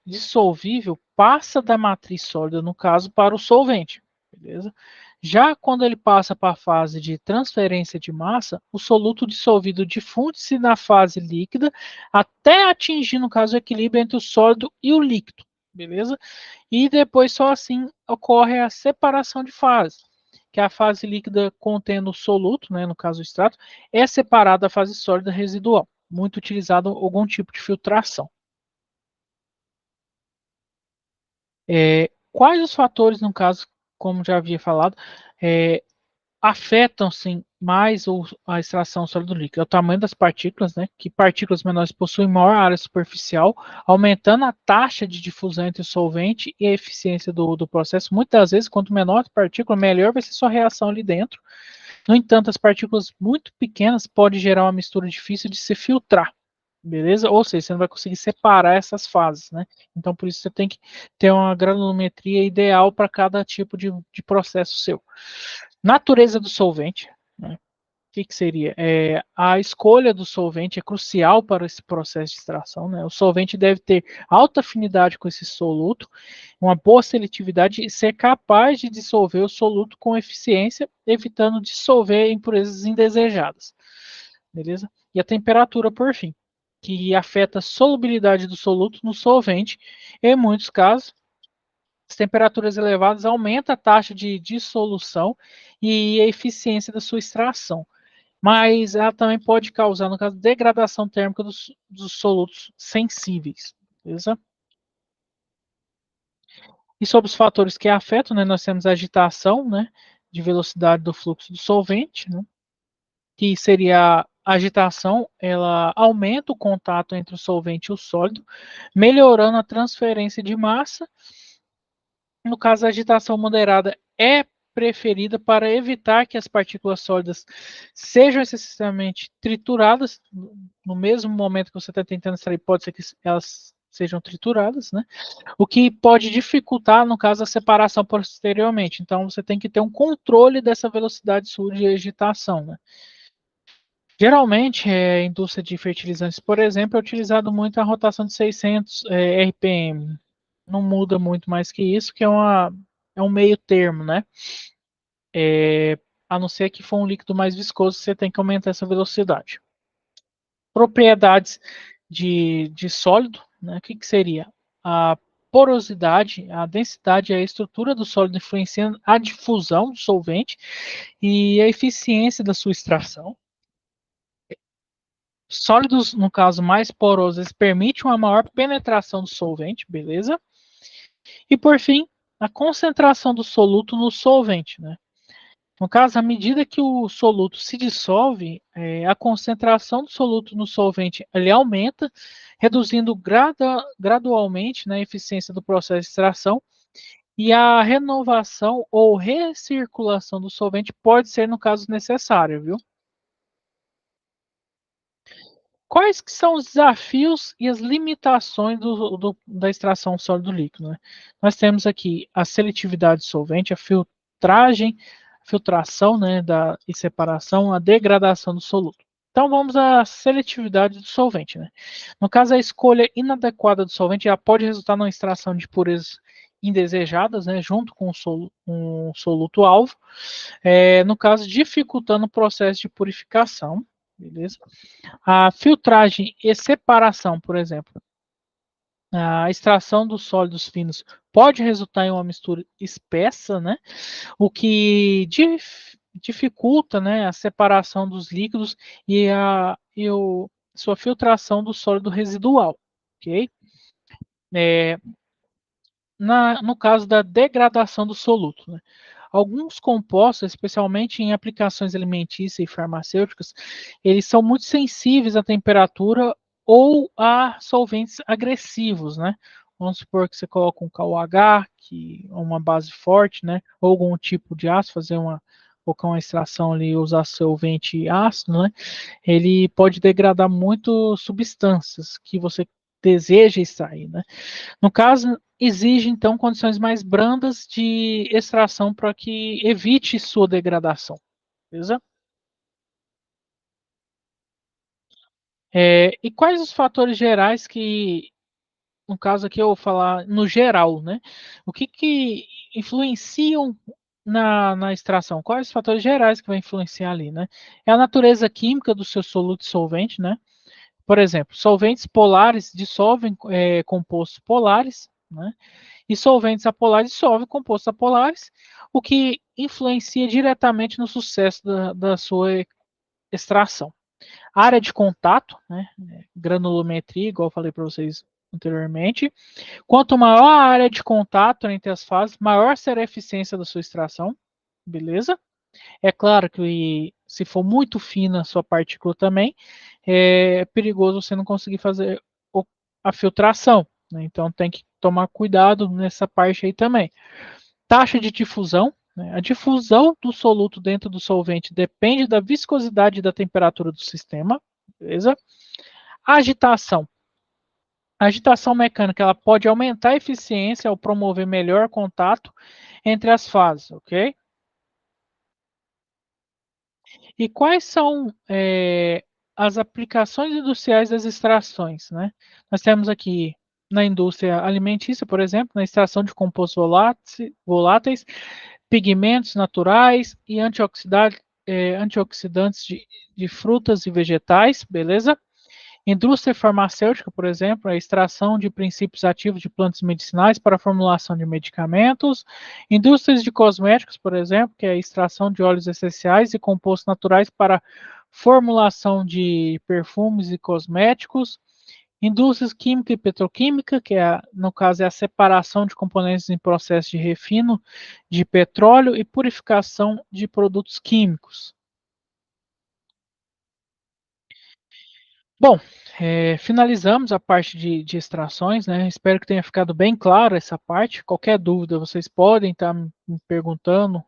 dissolvível passa da matriz sólida, no caso, para o solvente, beleza? Já quando ele passa para a fase de transferência de massa, o soluto dissolvido difunde-se na fase líquida até atingir, no caso, o equilíbrio entre o sólido e o líquido, beleza? E depois só assim ocorre a separação de fase, que a fase líquida contendo o soluto, né, no caso o extrato, é separada da fase sólida residual, muito utilizado algum tipo de filtração. Quais os fatores, no caso, como já havia falado, afetam sim mais a extração sólido líquido? É o tamanho das partículas, né? Que partículas menores possuem maior área superficial, aumentando a taxa de difusão entre o solvente e a eficiência do processo. Muitas vezes, quanto menor a partícula, melhor vai ser sua reação ali dentro. No entanto, as partículas muito pequenas podem gerar uma mistura difícil de se filtrar. Beleza? Ou seja, você não vai conseguir separar essas fases, né? Então, por isso você tem que ter uma granulometria ideal para cada tipo de processo seu. Natureza do solvente, né? O que seria? A escolha do solvente é crucial para esse processo de extração, né? O solvente deve ter alta afinidade com esse soluto, uma boa seletividade e ser capaz de dissolver o soluto com eficiência, evitando dissolver impurezas indesejadas. Beleza? e a temperatura, por fim, que afeta a solubilidade do soluto no solvente. Em muitos casos, as temperaturas elevadas aumentam a taxa de dissolução e a eficiência da sua extração, mas ela também pode causar, no caso, degradação térmica dos solutos sensíveis, beleza? E sobre os fatores que afetam, né, nós temos a agitação, né, de velocidade do fluxo do solvente, né, que seria a agitação, ela aumenta o contato entre o solvente e o sólido, melhorando a transferência de massa. No caso, a agitação moderada é preferida para evitar que as partículas sólidas sejam excessivamente trituradas. No mesmo momento que você está tentando extrair, pode ser que elas sejam trituradas, né? O que pode dificultar, no caso, a separação posteriormente. Então, você tem que ter um controle dessa velocidade sua de agitação, né? Geralmente, a indústria de fertilizantes, por exemplo, é utilizado muito a rotação de 600 RPM. Não muda muito mais que isso, que é um meio termo, né? A não ser que for um líquido mais viscoso, você tem que aumentar essa velocidade. Propriedades de sólido, né? O que seria? A porosidade, a densidade e a estrutura do sólido influenciam a difusão do solvente e a eficiência da sua extração. Sólidos, no caso mais porosos, eles permitem uma maior penetração do solvente, beleza? E por fim, a concentração do soluto no solvente, né? No caso, à medida que o soluto se dissolve, a concentração do soluto no solvente ele aumenta, reduzindo gradualmente, né, a eficiência do processo de extração, e a renovação ou recirculação do solvente pode ser, no caso, necessária, viu? Quais que são os desafios e as limitações da extração sólido líquido, né? Nós temos aqui a seletividade do solvente, a filtração, né, e separação, a degradação do soluto. Então vamos à seletividade do solvente, né? No caso, a escolha inadequada do solvente já pode resultar numa extração de purezas indesejadas, né, junto com um soluto alvo, no caso, dificultando o processo de purificação, beleza? A filtragem e separação, por exemplo, a extração dos sólidos finos pode resultar em uma mistura espessa, né? O que dificulta, né, a separação dos líquidos e sua filtração do sólido residual, ok? No caso da degradação do soluto, né? Alguns compostos, especialmente em aplicações alimentícias e farmacêuticas, eles são muito sensíveis à temperatura ou a solventes agressivos, né? Vamos supor que você coloca um KOH, que é uma base forte, né? Ou algum tipo de ácido, colocar uma extração ali e usar solvente ácido, né? Ele pode degradar muito substâncias que você deseja extrair, né? No caso, exige então condições mais brandas de extração para que evite sua degradação, beleza? E quais os fatores gerais que, no caso aqui eu vou falar no geral, né? O que influenciam na extração? Quais os fatores gerais que vai influenciar ali, né? É a natureza química do seu soluto solvente, né? Por exemplo, solventes polares dissolvem compostos polares, né? E solventes apolares dissolvem compostos apolares, o que influencia diretamente no sucesso da sua extração. Área de contato, né? Granulometria, igual eu falei para vocês anteriormente. Quanto maior a área de contato entre as fases, maior será a eficiência da sua extração, beleza? É claro que se for muito fina a sua partícula também, é perigoso você não conseguir fazer a filtração, né? Então tem que tomar cuidado nessa parte aí também. Taxa de difusão, né? A difusão do soluto dentro do solvente depende da viscosidade e da temperatura do sistema, beleza? Agitação. A agitação mecânica ela pode aumentar a eficiência ao promover melhor contato entre as fases, ok? E quais são as aplicações industriais das extrações, né? Nós temos aqui na indústria alimentícia, por exemplo, na extração de compostos voláteis, pigmentos naturais e antioxidantes, antioxidantes de frutas e vegetais, beleza? Indústria farmacêutica, por exemplo, a extração de princípios ativos de plantas medicinais para a formulação de medicamentos. Indústrias de cosméticos, por exemplo, que é a extração de óleos essenciais e compostos naturais para formulação de perfumes e cosméticos. Indústrias química e petroquímica, que é, no caso é a separação de componentes em processo de refino de petróleo e purificação de produtos químicos. Bom, finalizamos a parte de extrações, né? Espero que tenha ficado bem claro essa parte. Qualquer dúvida, vocês podem estar me perguntando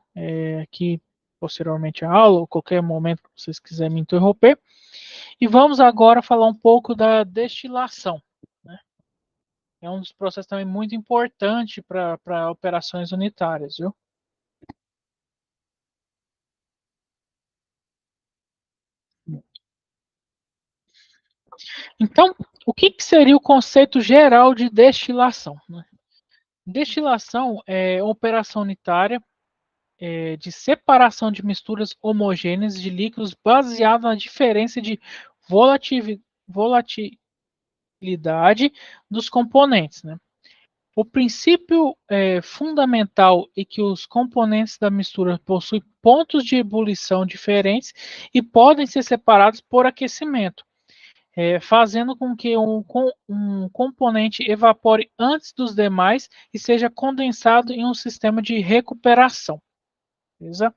aqui posteriormente à aula, ou qualquer momento que vocês quiserem me interromper. E vamos agora falar um pouco da destilação, né? É um dos processos também muito importante para operações unitárias, viu? Então, o que, que seria o conceito geral de destilação, né? Destilação é uma operação unitária de separação de misturas homogêneas de líquidos baseado na diferença de volatilidade dos componentes, né? O princípio fundamental é que os componentes da mistura possuem pontos de ebulição diferentes e podem ser separados por aquecimento, fazendo com que um componente evapore antes dos demais e seja condensado em um sistema de recuperação. Beleza?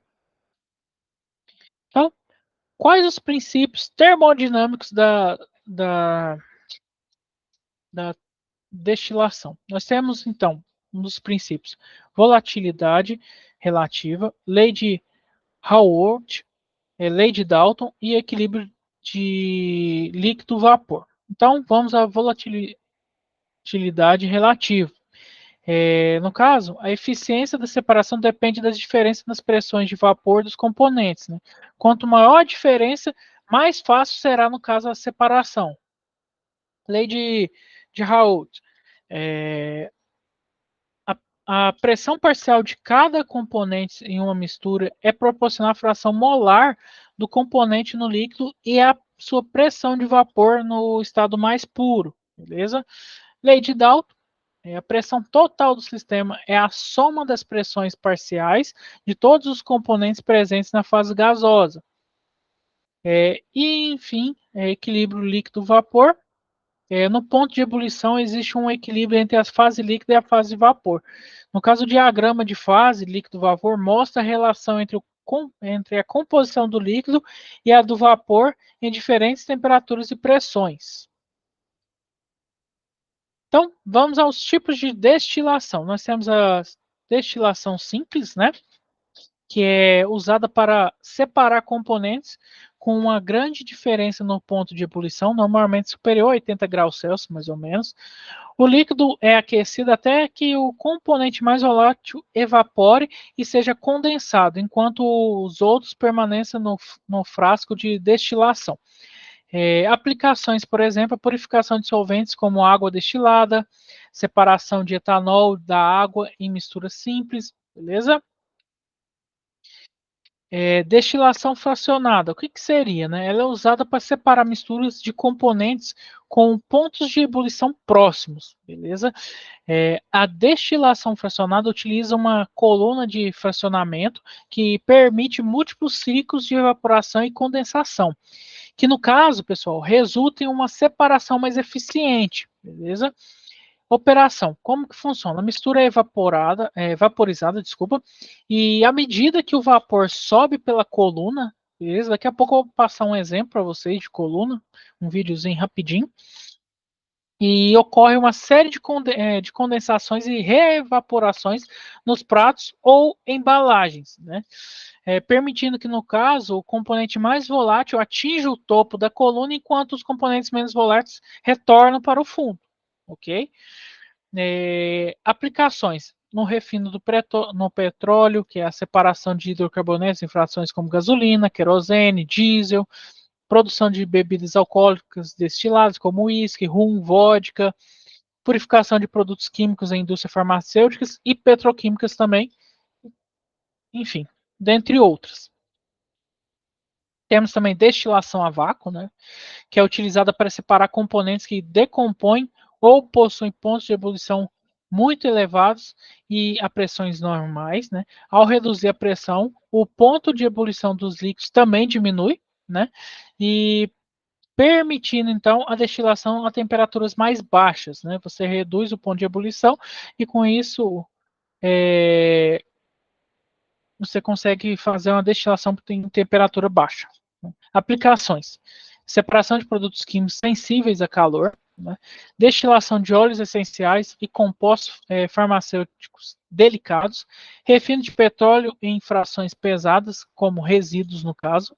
Então, quais os princípios termodinâmicos da destilação? Nós temos, então, um dos princípios, volatilidade relativa, lei de Raoult, lei de Dalton e equilíbrio de líquido-vapor. Então, vamos à volatilidade relativa. No caso, a eficiência da separação depende das diferenças nas pressões de vapor dos componentes, né? Quanto maior a diferença, mais fácil será, no caso, a separação. Lei de Raoult. É, a pressão parcial de cada componente em uma mistura é proporcional à fração molar do componente no líquido e à sua pressão de vapor no estado mais puro, beleza? Lei de Dalton. A pressão total do sistema é a soma das pressões parciais de todos os componentes presentes na fase gasosa. E, enfim, equilíbrio líquido-vapor. No ponto de ebulição, existe um equilíbrio entre a fase líquida e a fase de vapor. No caso, o diagrama de fase líquido-vapor mostra a relação entre a composição do líquido e a do vapor em diferentes temperaturas e pressões. Então, vamos aos tipos de destilação. Nós temos a destilação simples, né? Que é usada para separar componentes com uma grande diferença no ponto de ebulição, normalmente superior a 80 graus Celsius, mais ou menos. O líquido é aquecido até que o componente mais volátil evapore e seja condensado, enquanto os outros permaneçam no frasco de destilação. Aplicações, por exemplo, a purificação de solventes como água destilada, separação de etanol da água em mistura simples, beleza? Destilação fracionada, o que, que seria? Né? Ela é usada para separar misturas de componentes com pontos de ebulição próximos, beleza? A destilação fracionada utiliza uma coluna de fracionamento que permite múltiplos ciclos de evaporação e condensação, que no caso, pessoal, resulta em uma separação mais eficiente, beleza? Operação, como que funciona? A mistura é vaporizada, desculpa, e à medida que o vapor sobe pela coluna, beleza? Daqui a pouco eu vou passar um exemplo para vocês de coluna, um videozinho rapidinho, e ocorre uma série de condensações e reevaporações nos pratos ou embalagens, né? Permitindo que, no caso, o componente mais volátil atinja o topo da coluna, enquanto os componentes menos voláteis retornam para o fundo, ok? Aplicações no refino no petróleo, que é a separação de hidrocarbonetos em frações como gasolina, querosene, diesel, produção de bebidas alcoólicas destiladas como uísque, rum, vodka, purificação de produtos químicos em indústrias farmacêuticas e petroquímicas também, enfim, dentre outras. Temos também destilação a vácuo, né, que é utilizada para separar componentes que decompõem ou possuem pontos de ebulição muito elevados e a pressões normais, né? Ao reduzir a pressão, o ponto de ebulição dos líquidos também diminui, né? E permitindo então a destilação a temperaturas mais baixas, né? Você reduz o ponto de ebulição e com isso você consegue fazer uma destilação em temperatura baixa. Aplicações: separação de produtos químicos sensíveis a calor, né? Destilação de óleos essenciais e compostos farmacêuticos delicados, refino de petróleo em frações pesadas, como resíduos no caso,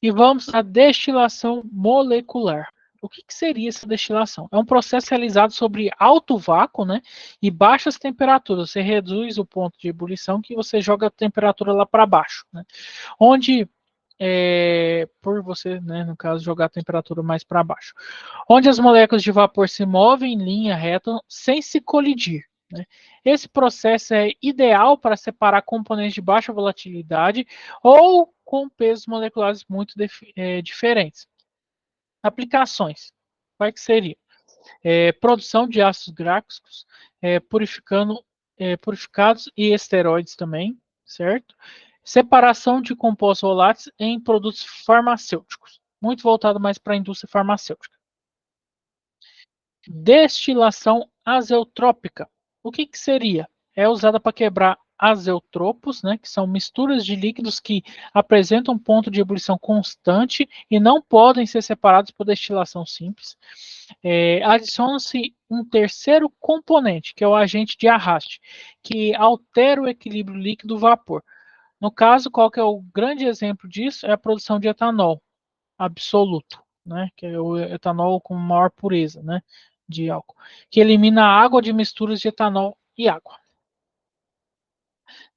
e vamos à destilação molecular. O que seria essa destilação? É um processo realizado sobre alto vácuo, né, e baixas temperaturas. Você reduz o ponto de ebulição que você joga a temperatura lá para baixo, né? Onde por você, né, no caso, jogar a temperatura mais para baixo, onde as moléculas de vapor se movem em linha reta sem se colidir, né? Esse processo é ideal para separar componentes de baixa volatilidade ou com pesos moleculares muito diferentes. Aplicações: quais que seriam? Produção de ácidos gráficos, purificados e esteroides também, certo? Separação de compostos voláteis em produtos farmacêuticos, muito voltado mais para a indústria farmacêutica. Destilação azeotrópica. O que seria? É usada para quebrar azeotropos, né, que são misturas de líquidos que apresentam um ponto de ebulição constante e não podem ser separados por destilação simples. Adiciona-se um terceiro componente, que é o agente de arraste, que altera o equilíbrio líquido-vapor. No caso, qual que é o grande exemplo disso? É a produção de etanol absoluto, né, que é o etanol com maior pureza, né, de álcool, que elimina a água de misturas de etanol e água.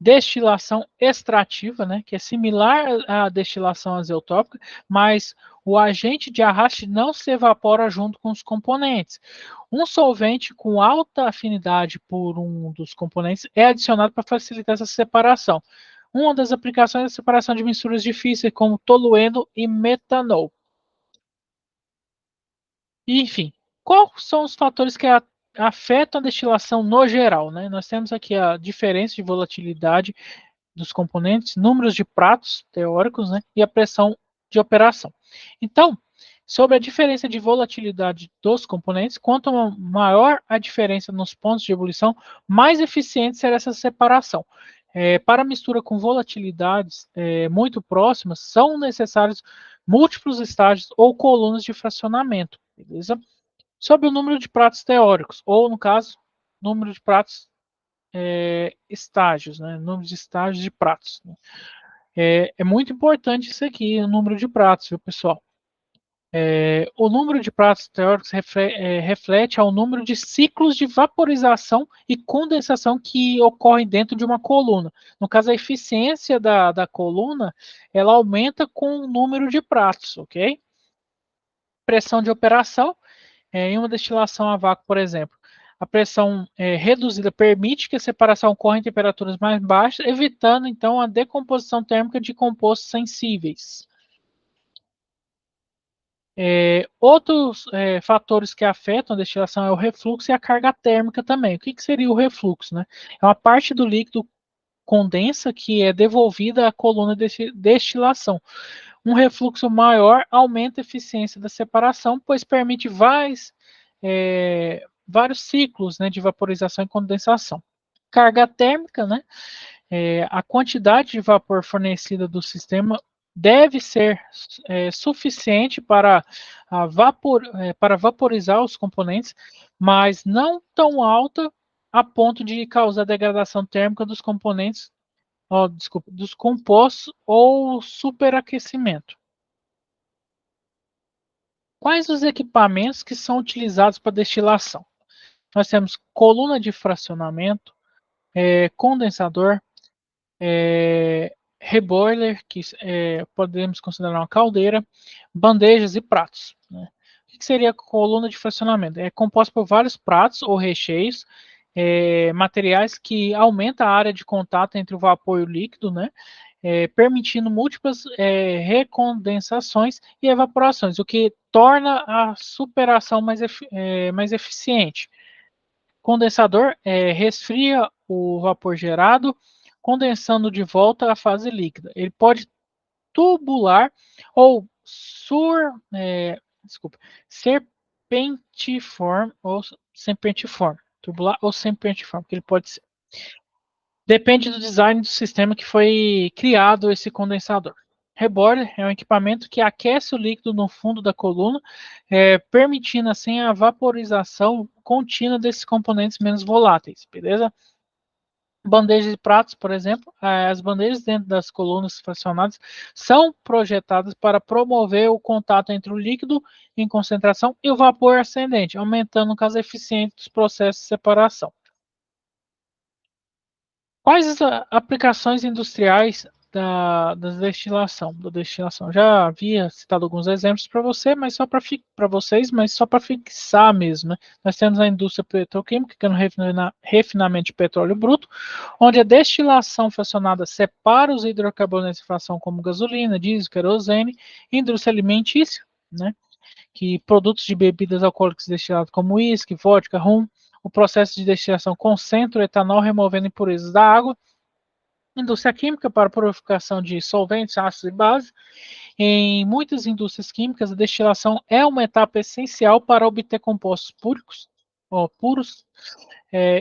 Destilação extrativa, né, que é similar à destilação azeotrópica, mas o agente de arraste não se evapora junto com os componentes. Um solvente com alta afinidade por um dos componentes é adicionado para facilitar essa separação. Uma das aplicações é a separação de misturas difíceis, como tolueno e metanol. Enfim, quais são os fatores que afetam a destilação no geral, né? Nós temos aqui a diferença de volatilidade dos componentes, números de pratos teóricos, né? E a pressão de operação. Então, sobre a diferença de volatilidade dos componentes, quanto maior a diferença nos pontos de ebulição, mais eficiente será essa separação. Para mistura com volatilidades muito próximas, são necessários múltiplos estágios ou colunas de fracionamento, beleza? Sobre o número de pratos teóricos, ou no caso, número de pratos estágios, né? Número de estágios de pratos. Né? É muito importante isso aqui, o número de pratos, viu, pessoal? O número de pratos teóricos reflete ao número de ciclos de vaporização e condensação que ocorrem dentro de uma coluna. No caso, a eficiência da coluna, ela aumenta com o número de pratos, ok? Pressão de operação, em uma destilação a vácuo, por exemplo. A pressão reduzida permite que a separação ocorra em temperaturas mais baixas, evitando, então, a decomposição térmica de compostos sensíveis. Outros fatores que afetam a destilação é o refluxo e a carga térmica também. O que seria o refluxo? Né? É uma parte do líquido condensa que é devolvida à coluna de destilação. Um refluxo maior aumenta a eficiência da separação, pois permite vários ciclos, né, de vaporização e condensação. Carga térmica, né? A quantidade de vapor fornecida do sistema deve ser suficiente para vaporizar os componentes, mas não tão alta a ponto de causar degradação térmica dos componentes, dos compostos ou superaquecimento. Quais os equipamentos que são utilizados para destilação? Nós temos coluna de fracionamento, condensador, reboiler, que podemos considerar uma caldeira, bandejas e pratos. Né? O que seria a coluna de fracionamento? É composta por vários pratos ou recheios, materiais que aumentam a área de contato entre o vapor e o líquido, né? permitindo múltiplas recondensações e evaporações, o que torna a superação mais eficiente. Condensador resfria o vapor gerado, condensando de volta à fase líquida. Ele pode tubular ou serpentiforme ou serpentiforme. Tubular ou serpentiforme, que ele pode ser. Depende do design do sistema que foi criado esse condensador. Reboiler é um equipamento que aquece o líquido no fundo da coluna, permitindo assim a vaporização contínua desses componentes menos voláteis, beleza? Bandejas de pratos, por exemplo, as bandejas dentro das colunas fracionadas são projetadas para promover o contato entre o líquido em concentração e o vapor ascendente, aumentando, no caso, a eficiência dos processos de separação. Quais as aplicações industriais da destilação? Já havia citado alguns exemplos para vocês, mas só para fixar mesmo, né? Nós temos a indústria petroquímica, que é no refinamento de petróleo bruto, onde a destilação fracionada separa os hidrocarbonetos de fração como gasolina, diesel, querosene, indústria alimentícia, né? Que produtos de bebidas alcoólicas destiladas como uísque, vodka, rum. O processo de destilação concentra o etanol, removendo impurezas da água. Indústria química para purificação de solventes, ácidos e bases. Em muitas indústrias químicas, a destilação é uma etapa essencial para obter compostos puros.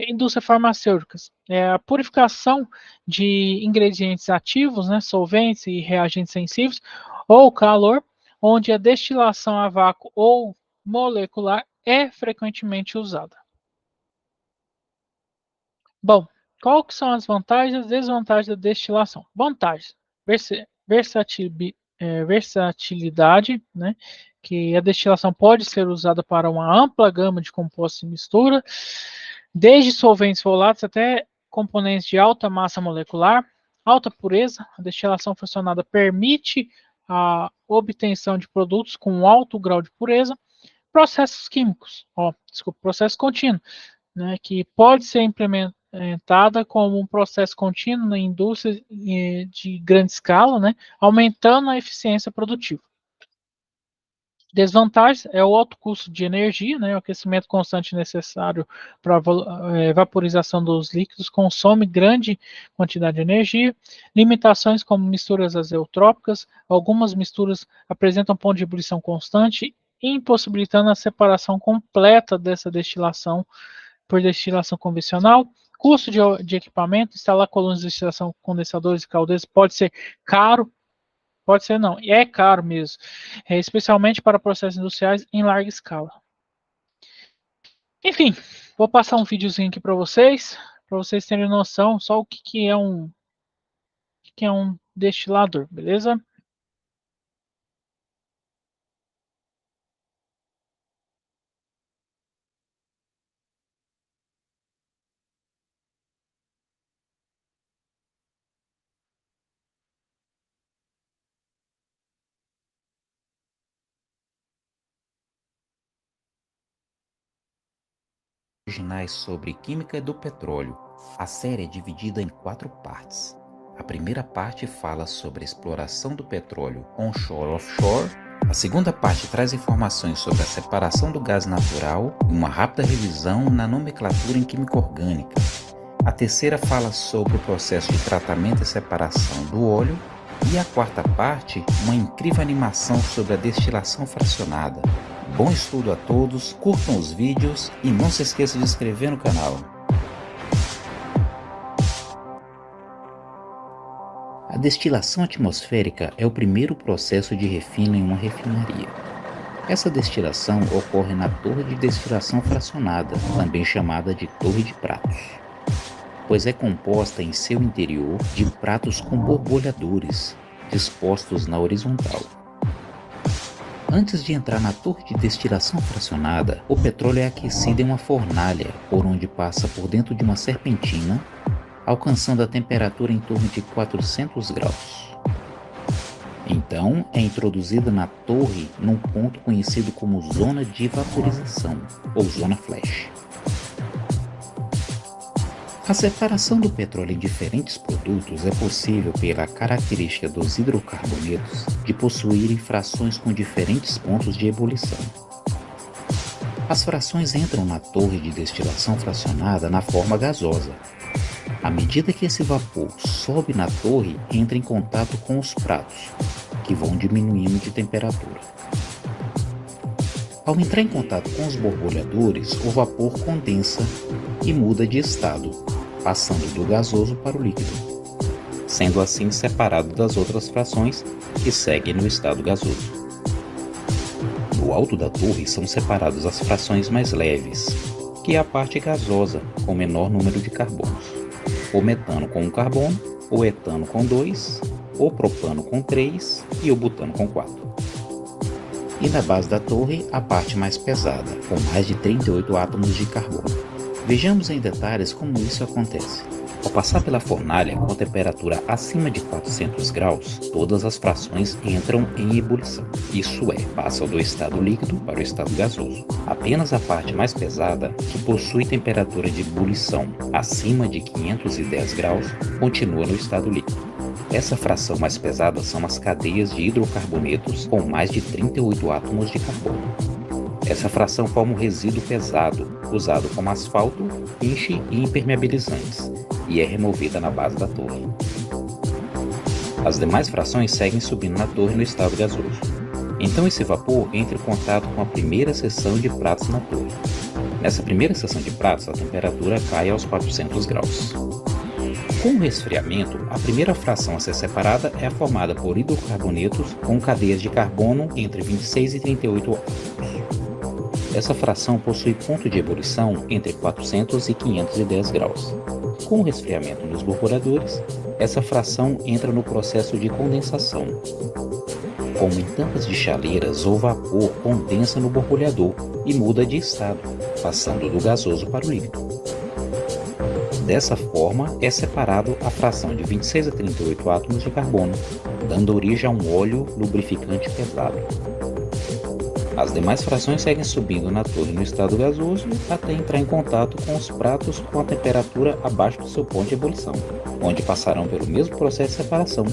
Indústria farmacêutica. A purificação de ingredientes ativos, né, solventes e reagentes sensíveis, ou calor, onde a destilação a vácuo ou molecular é frequentemente usada. Bom, qual que são as vantagens e desvantagens da destilação? Vantagens: versatilidade, né? Que a destilação pode ser usada para uma ampla gama de compostos e mistura, desde solventes voláteis até componentes de alta massa molecular. Alta pureza: a destilação fracionada permite a obtenção de produtos com alto grau de pureza. Processos químicos, processo contínuo, né, que pode ser implementada como um processo contínuo na indústria de grande escala, né, aumentando a eficiência produtiva. Desvantagens é o alto custo de energia, né, o aquecimento constante necessário para a vaporização dos líquidos consome grande quantidade de energia. Limitações como misturas azeotrópicas, algumas misturas apresentam ponto de ebulição constante, impossibilitando a separação completa dessa destilação por destilação convencional. Custo de equipamento: instalar colunas de destilação, condensadores e caldeiras pode ser caro. Pode ser não, é caro mesmo, especialmente para processos industriais em larga escala. Enfim, vou passar um videozinho aqui para vocês terem noção só o que é um destilador, beleza? Originais sobre química do petróleo. A série é dividida em 4 partes. A primeira parte fala sobre a exploração do petróleo onshore e offshore. A segunda parte traz informações sobre a separação do gás natural e uma rápida revisão na nomenclatura em química orgânica. A terceira fala sobre o processo de tratamento e separação do óleo. E a quarta parte, uma incrível animação sobre a destilação fracionada. Bom estudo a todos, curtam os vídeos e não se esqueça de se inscrever no canal. A destilação atmosférica é o primeiro processo de refino em uma refinaria. Essa destilação ocorre na torre de destilação fracionada, também chamada de torre de pratos, pois é composta em seu interior de pratos com borbulhadores, dispostos na horizontal. Antes de entrar na torre de destilação fracionada, o petróleo é aquecido em uma fornalha, por onde passa por dentro de uma serpentina, alcançando a temperatura em torno de 400 graus. Então, é introduzida na torre num ponto conhecido como zona de vaporização, ou zona flash. A separação do petróleo em diferentes produtos é possível pela característica dos hidrocarbonetos de possuírem frações com diferentes pontos de ebulição. As frações entram na torre de destilação fracionada na forma gasosa. À medida que esse vapor sobe na torre, entra em contato com os pratos, que vão diminuindo de temperatura. Ao entrar em contato com os borbulhadores, o vapor condensa e muda de estado, passando do gasoso para o líquido, sendo assim separado das outras frações que seguem no estado gasoso. No alto da torre são separadas as frações mais leves, que é a parte gasosa com menor número de carbonos, o metano com 1 carbono, o etano com 2, o propano com 3 e o butano com 4. E na base da torre, a parte mais pesada, com mais de 38 átomos de carbono. Vejamos em detalhes como isso acontece. Ao passar pela fornalha com temperatura acima de 400 graus, todas as frações entram em ebulição. Isso é, passam do estado líquido para o estado gasoso. Apenas a parte mais pesada, que possui temperatura de ebulição acima de 510 graus, continua no estado líquido. Essa fração mais pesada são as cadeias de hidrocarbonetos com mais de 38 átomos de carbono. Essa fração forma um resíduo pesado, usado como asfalto, enche e impermeabilizantes, e é removida na base da torre. As demais frações seguem subindo na torre no estado gasoso. Então esse vapor entra em contato com a primeira seção de pratos na torre. Nessa primeira seção de pratos, a temperatura cai aos 400 graus. Com o resfriamento, a primeira fração a ser separada é formada por hidrocarbonetos com cadeias de carbono entre 26 e 38 átomos. Essa fração possui ponto de ebulição entre 400 e 510 graus. Com o resfriamento nos borbulhadores, essa fração entra no processo de condensação. Como em tampas de chaleiras, o vapor condensa no borbulhador e muda de estado, passando do gasoso para o líquido. Dessa forma, é separado a fração de 26 a 38 átomos de carbono, dando origem a um óleo lubrificante pesado. As demais frações seguem subindo na torre no estado gasoso até entrar em contato com os pratos com a temperatura abaixo do seu ponto de ebulição, onde passarão pelo mesmo processo de separação.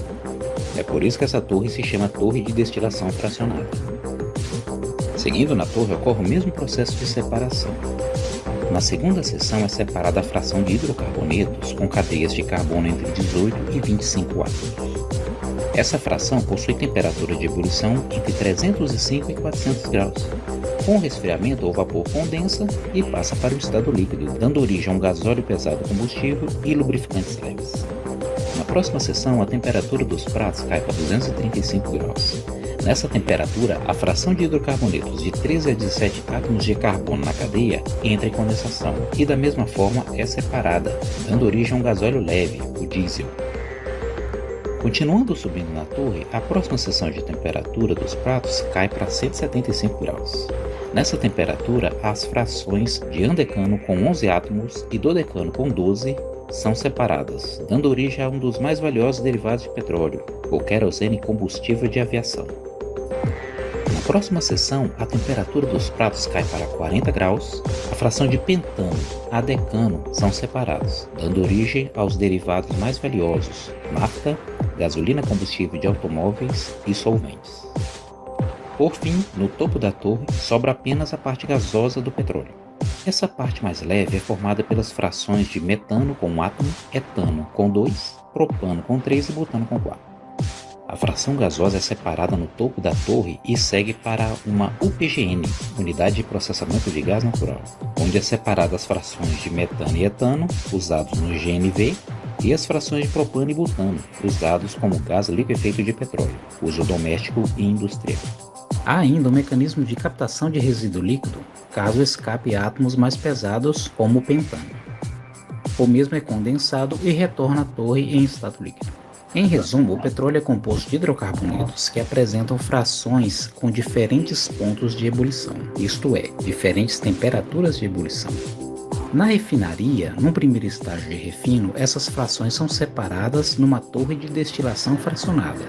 É por isso que essa torre se chama torre de destilação fracionada. Seguindo na torre ocorre o mesmo processo de separação. Na segunda seção é separada a fração de hidrocarbonetos com cadeias de carbono entre 18 e 25 átomos. Essa fração possui temperatura de ebulição entre 305 e 400 graus. Com o resfriamento, o vapor condensa e passa para o estado líquido, dando origem a um gasóleo pesado combustível e lubrificantes leves. Na próxima seção, a temperatura dos pratos cai para 235 graus. Nessa temperatura, a fração de hidrocarbonetos de 13 a 17 átomos de carbono na cadeia entra em condensação e da mesma forma é separada, dando origem a um gasóleo leve, o diesel. Continuando subindo na torre, a próxima seção de temperatura dos pratos cai para 175 graus. Nessa temperatura, as frações de andecano com 11 átomos e dodecano com 12 são separadas, dando origem a um dos mais valiosos derivados de petróleo, o querosene combustível de aviação. Na próxima seção, a temperatura dos pratos cai para 40 graus, a fração de pentano e decano são separados, dando origem aos derivados mais valiosos, nafta, gasolina combustível de automóveis e solventes. Por fim, no topo da torre, sobra apenas a parte gasosa do petróleo. Essa parte mais leve é formada pelas frações de metano com 1 átomo, etano com 2, propano com 3 e butano com 4. A fração gasosa é separada no topo da torre e segue para uma UPGN, Unidade de Processamento de Gás Natural, onde é separada as frações de metano e etano, usados no GNV, e as frações de propano e butano, usados como gás liquefeito de petróleo, uso doméstico e industrial. Há ainda um mecanismo de captação de resíduo líquido, caso escape átomos mais pesados como o pentano. O mesmo é condensado e retorna à torre em estado líquido. Em resumo, o petróleo é composto de hidrocarbonetos que apresentam frações com diferentes pontos de ebulição, isto é, diferentes temperaturas de ebulição. Na refinaria, num primeiro estágio de refino, essas frações são separadas numa torre de destilação fracionada,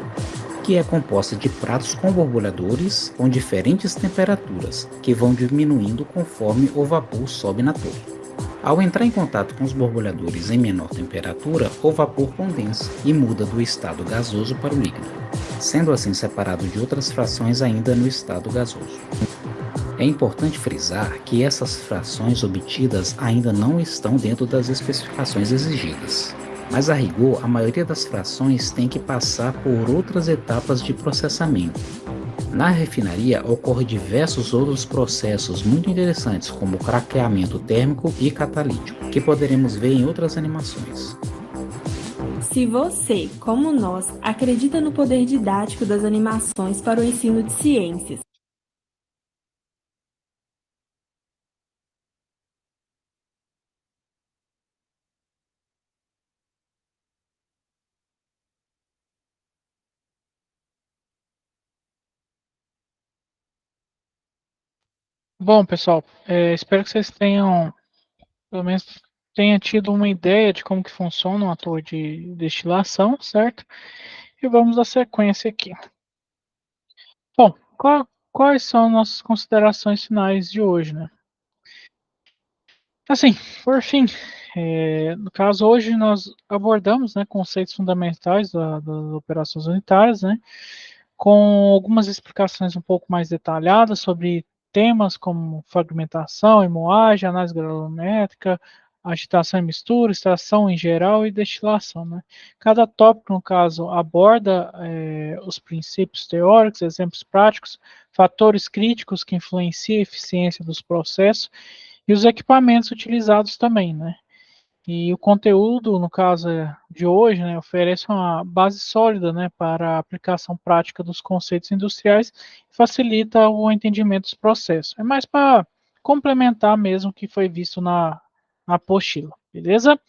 que é composta de pratos com borbulhadores com diferentes temperaturas, que vão diminuindo conforme o vapor sobe na torre. Ao entrar em contato com os borbulhadores em menor temperatura, o vapor condensa e muda do estado gasoso para o líquido, sendo assim separado de outras frações ainda no estado gasoso. É importante frisar que essas frações obtidas ainda não estão dentro das especificações exigidas, mas a rigor a maioria das frações tem que passar por outras etapas de processamento. Na refinaria ocorrem diversos outros processos muito interessantes, como craqueamento térmico e catalítico, que poderemos ver em outras animações. Se você, como nós, acredita no poder didático das animações para o ensino de ciências, Bom, pessoal, espero que vocês tenham, pelo menos, tenha tido uma ideia de como que funciona um ator de destilação, certo? E vamos à sequência aqui. Bom, quais são nossas considerações finais de hoje, né? Assim, por fim, no caso hoje nós abordamos, né, conceitos fundamentais das operações unitárias, né, com algumas explicações um pouco mais detalhadas sobre temas como fragmentação e moagem, análise granulométrica, agitação e mistura, extração em geral e destilação, né. Cada tópico, no caso, aborda os princípios teóricos, exemplos práticos, fatores críticos que influenciam a eficiência dos processos e os equipamentos utilizados também, né. E o conteúdo, no caso de hoje, né, oferece uma base sólida, né, para a aplicação prática dos conceitos industriais e facilita o entendimento dos processos. É mais para complementar mesmo o que foi visto na apostila, beleza?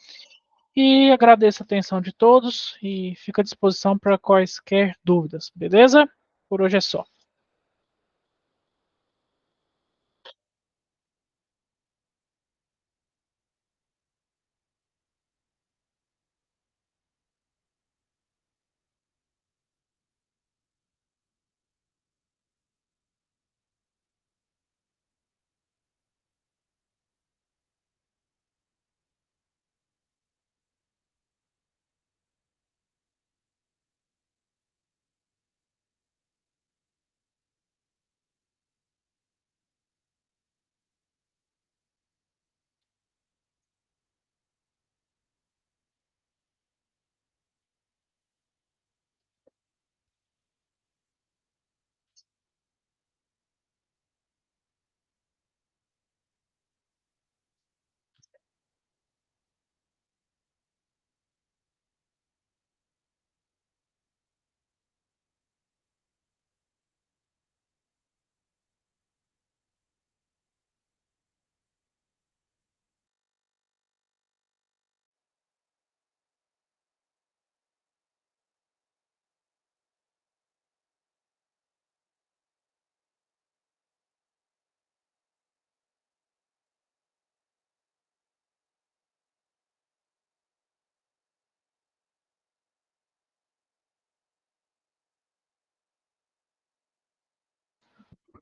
E agradeço a atenção de todos e fico à disposição para quaisquer dúvidas, beleza? Por hoje é só.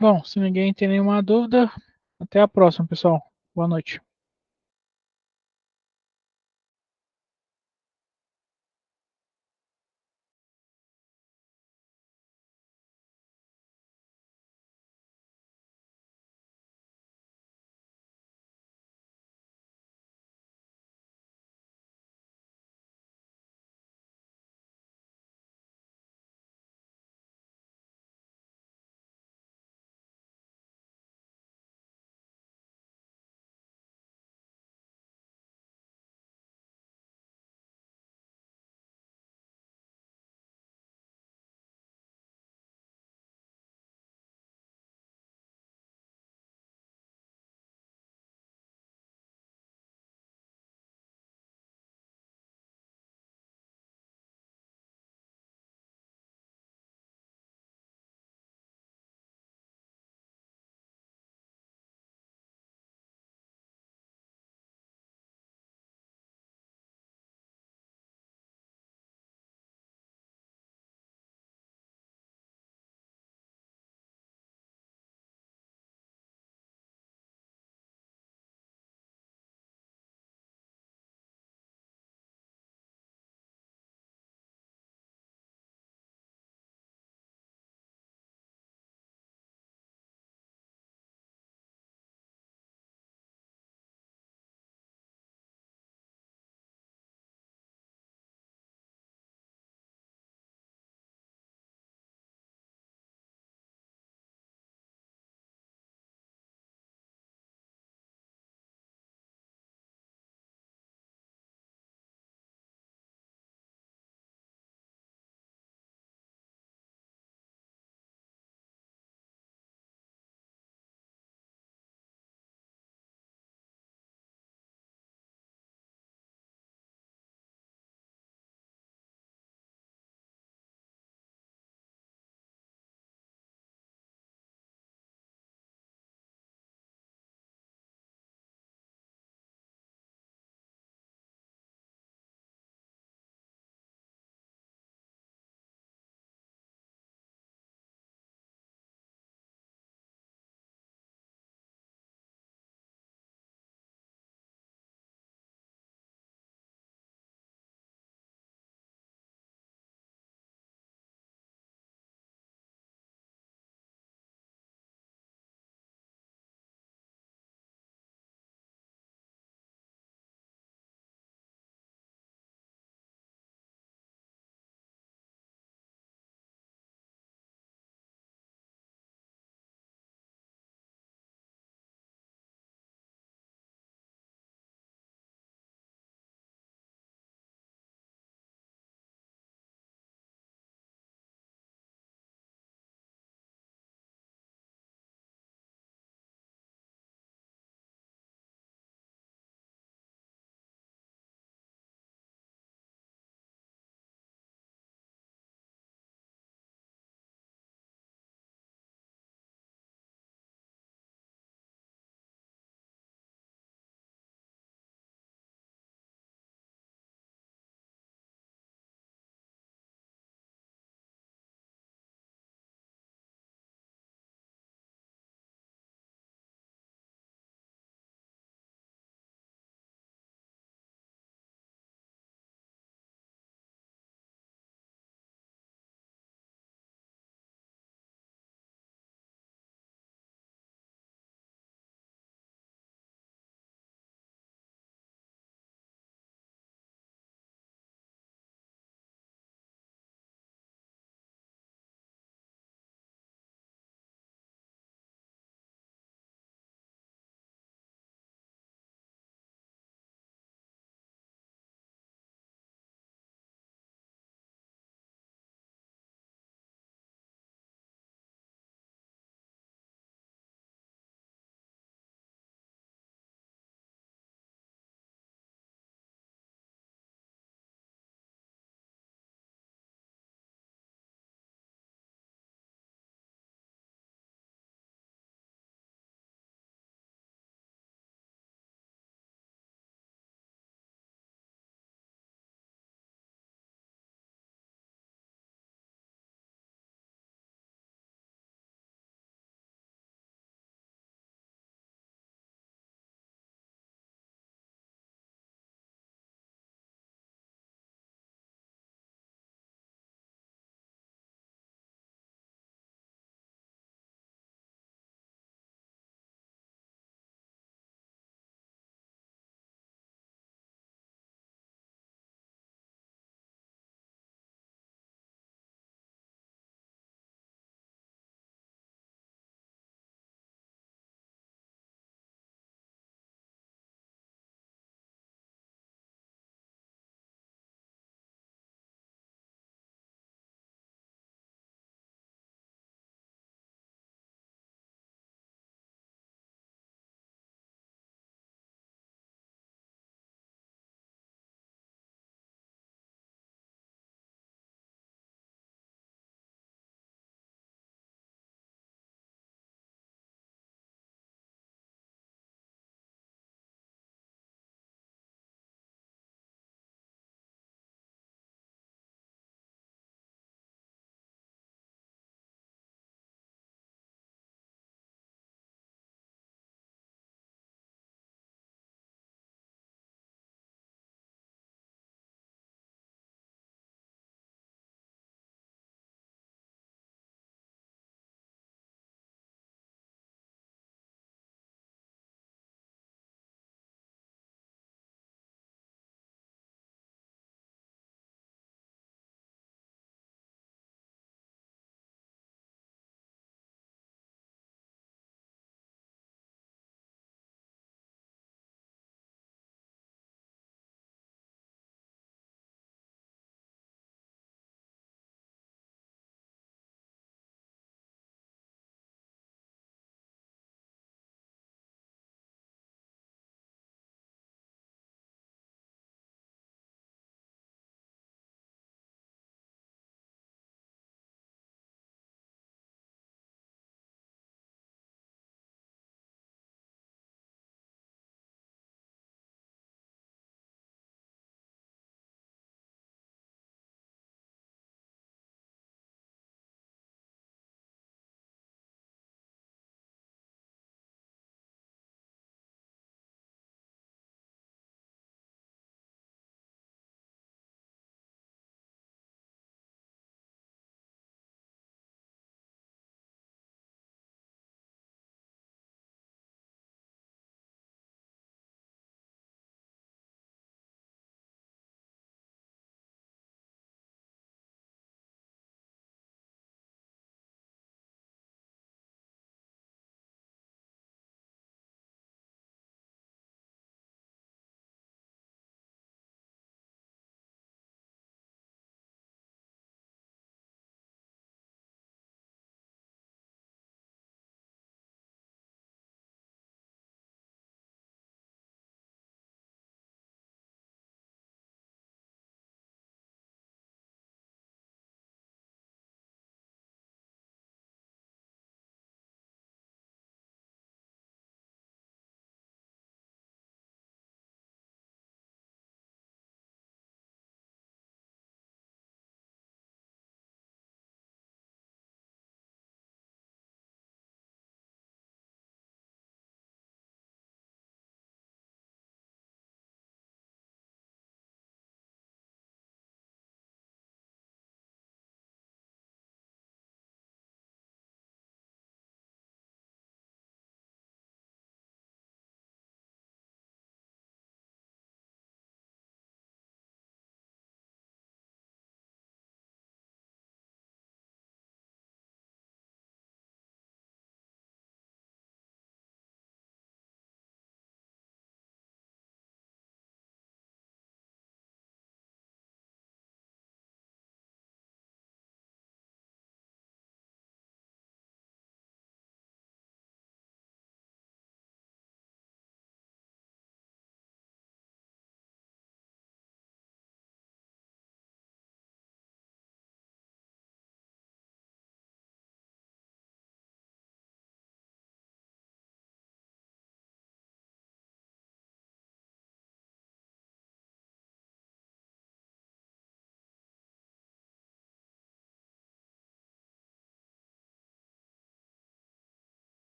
Bom, se ninguém tem nenhuma dúvida, até a próxima, pessoal. Boa noite.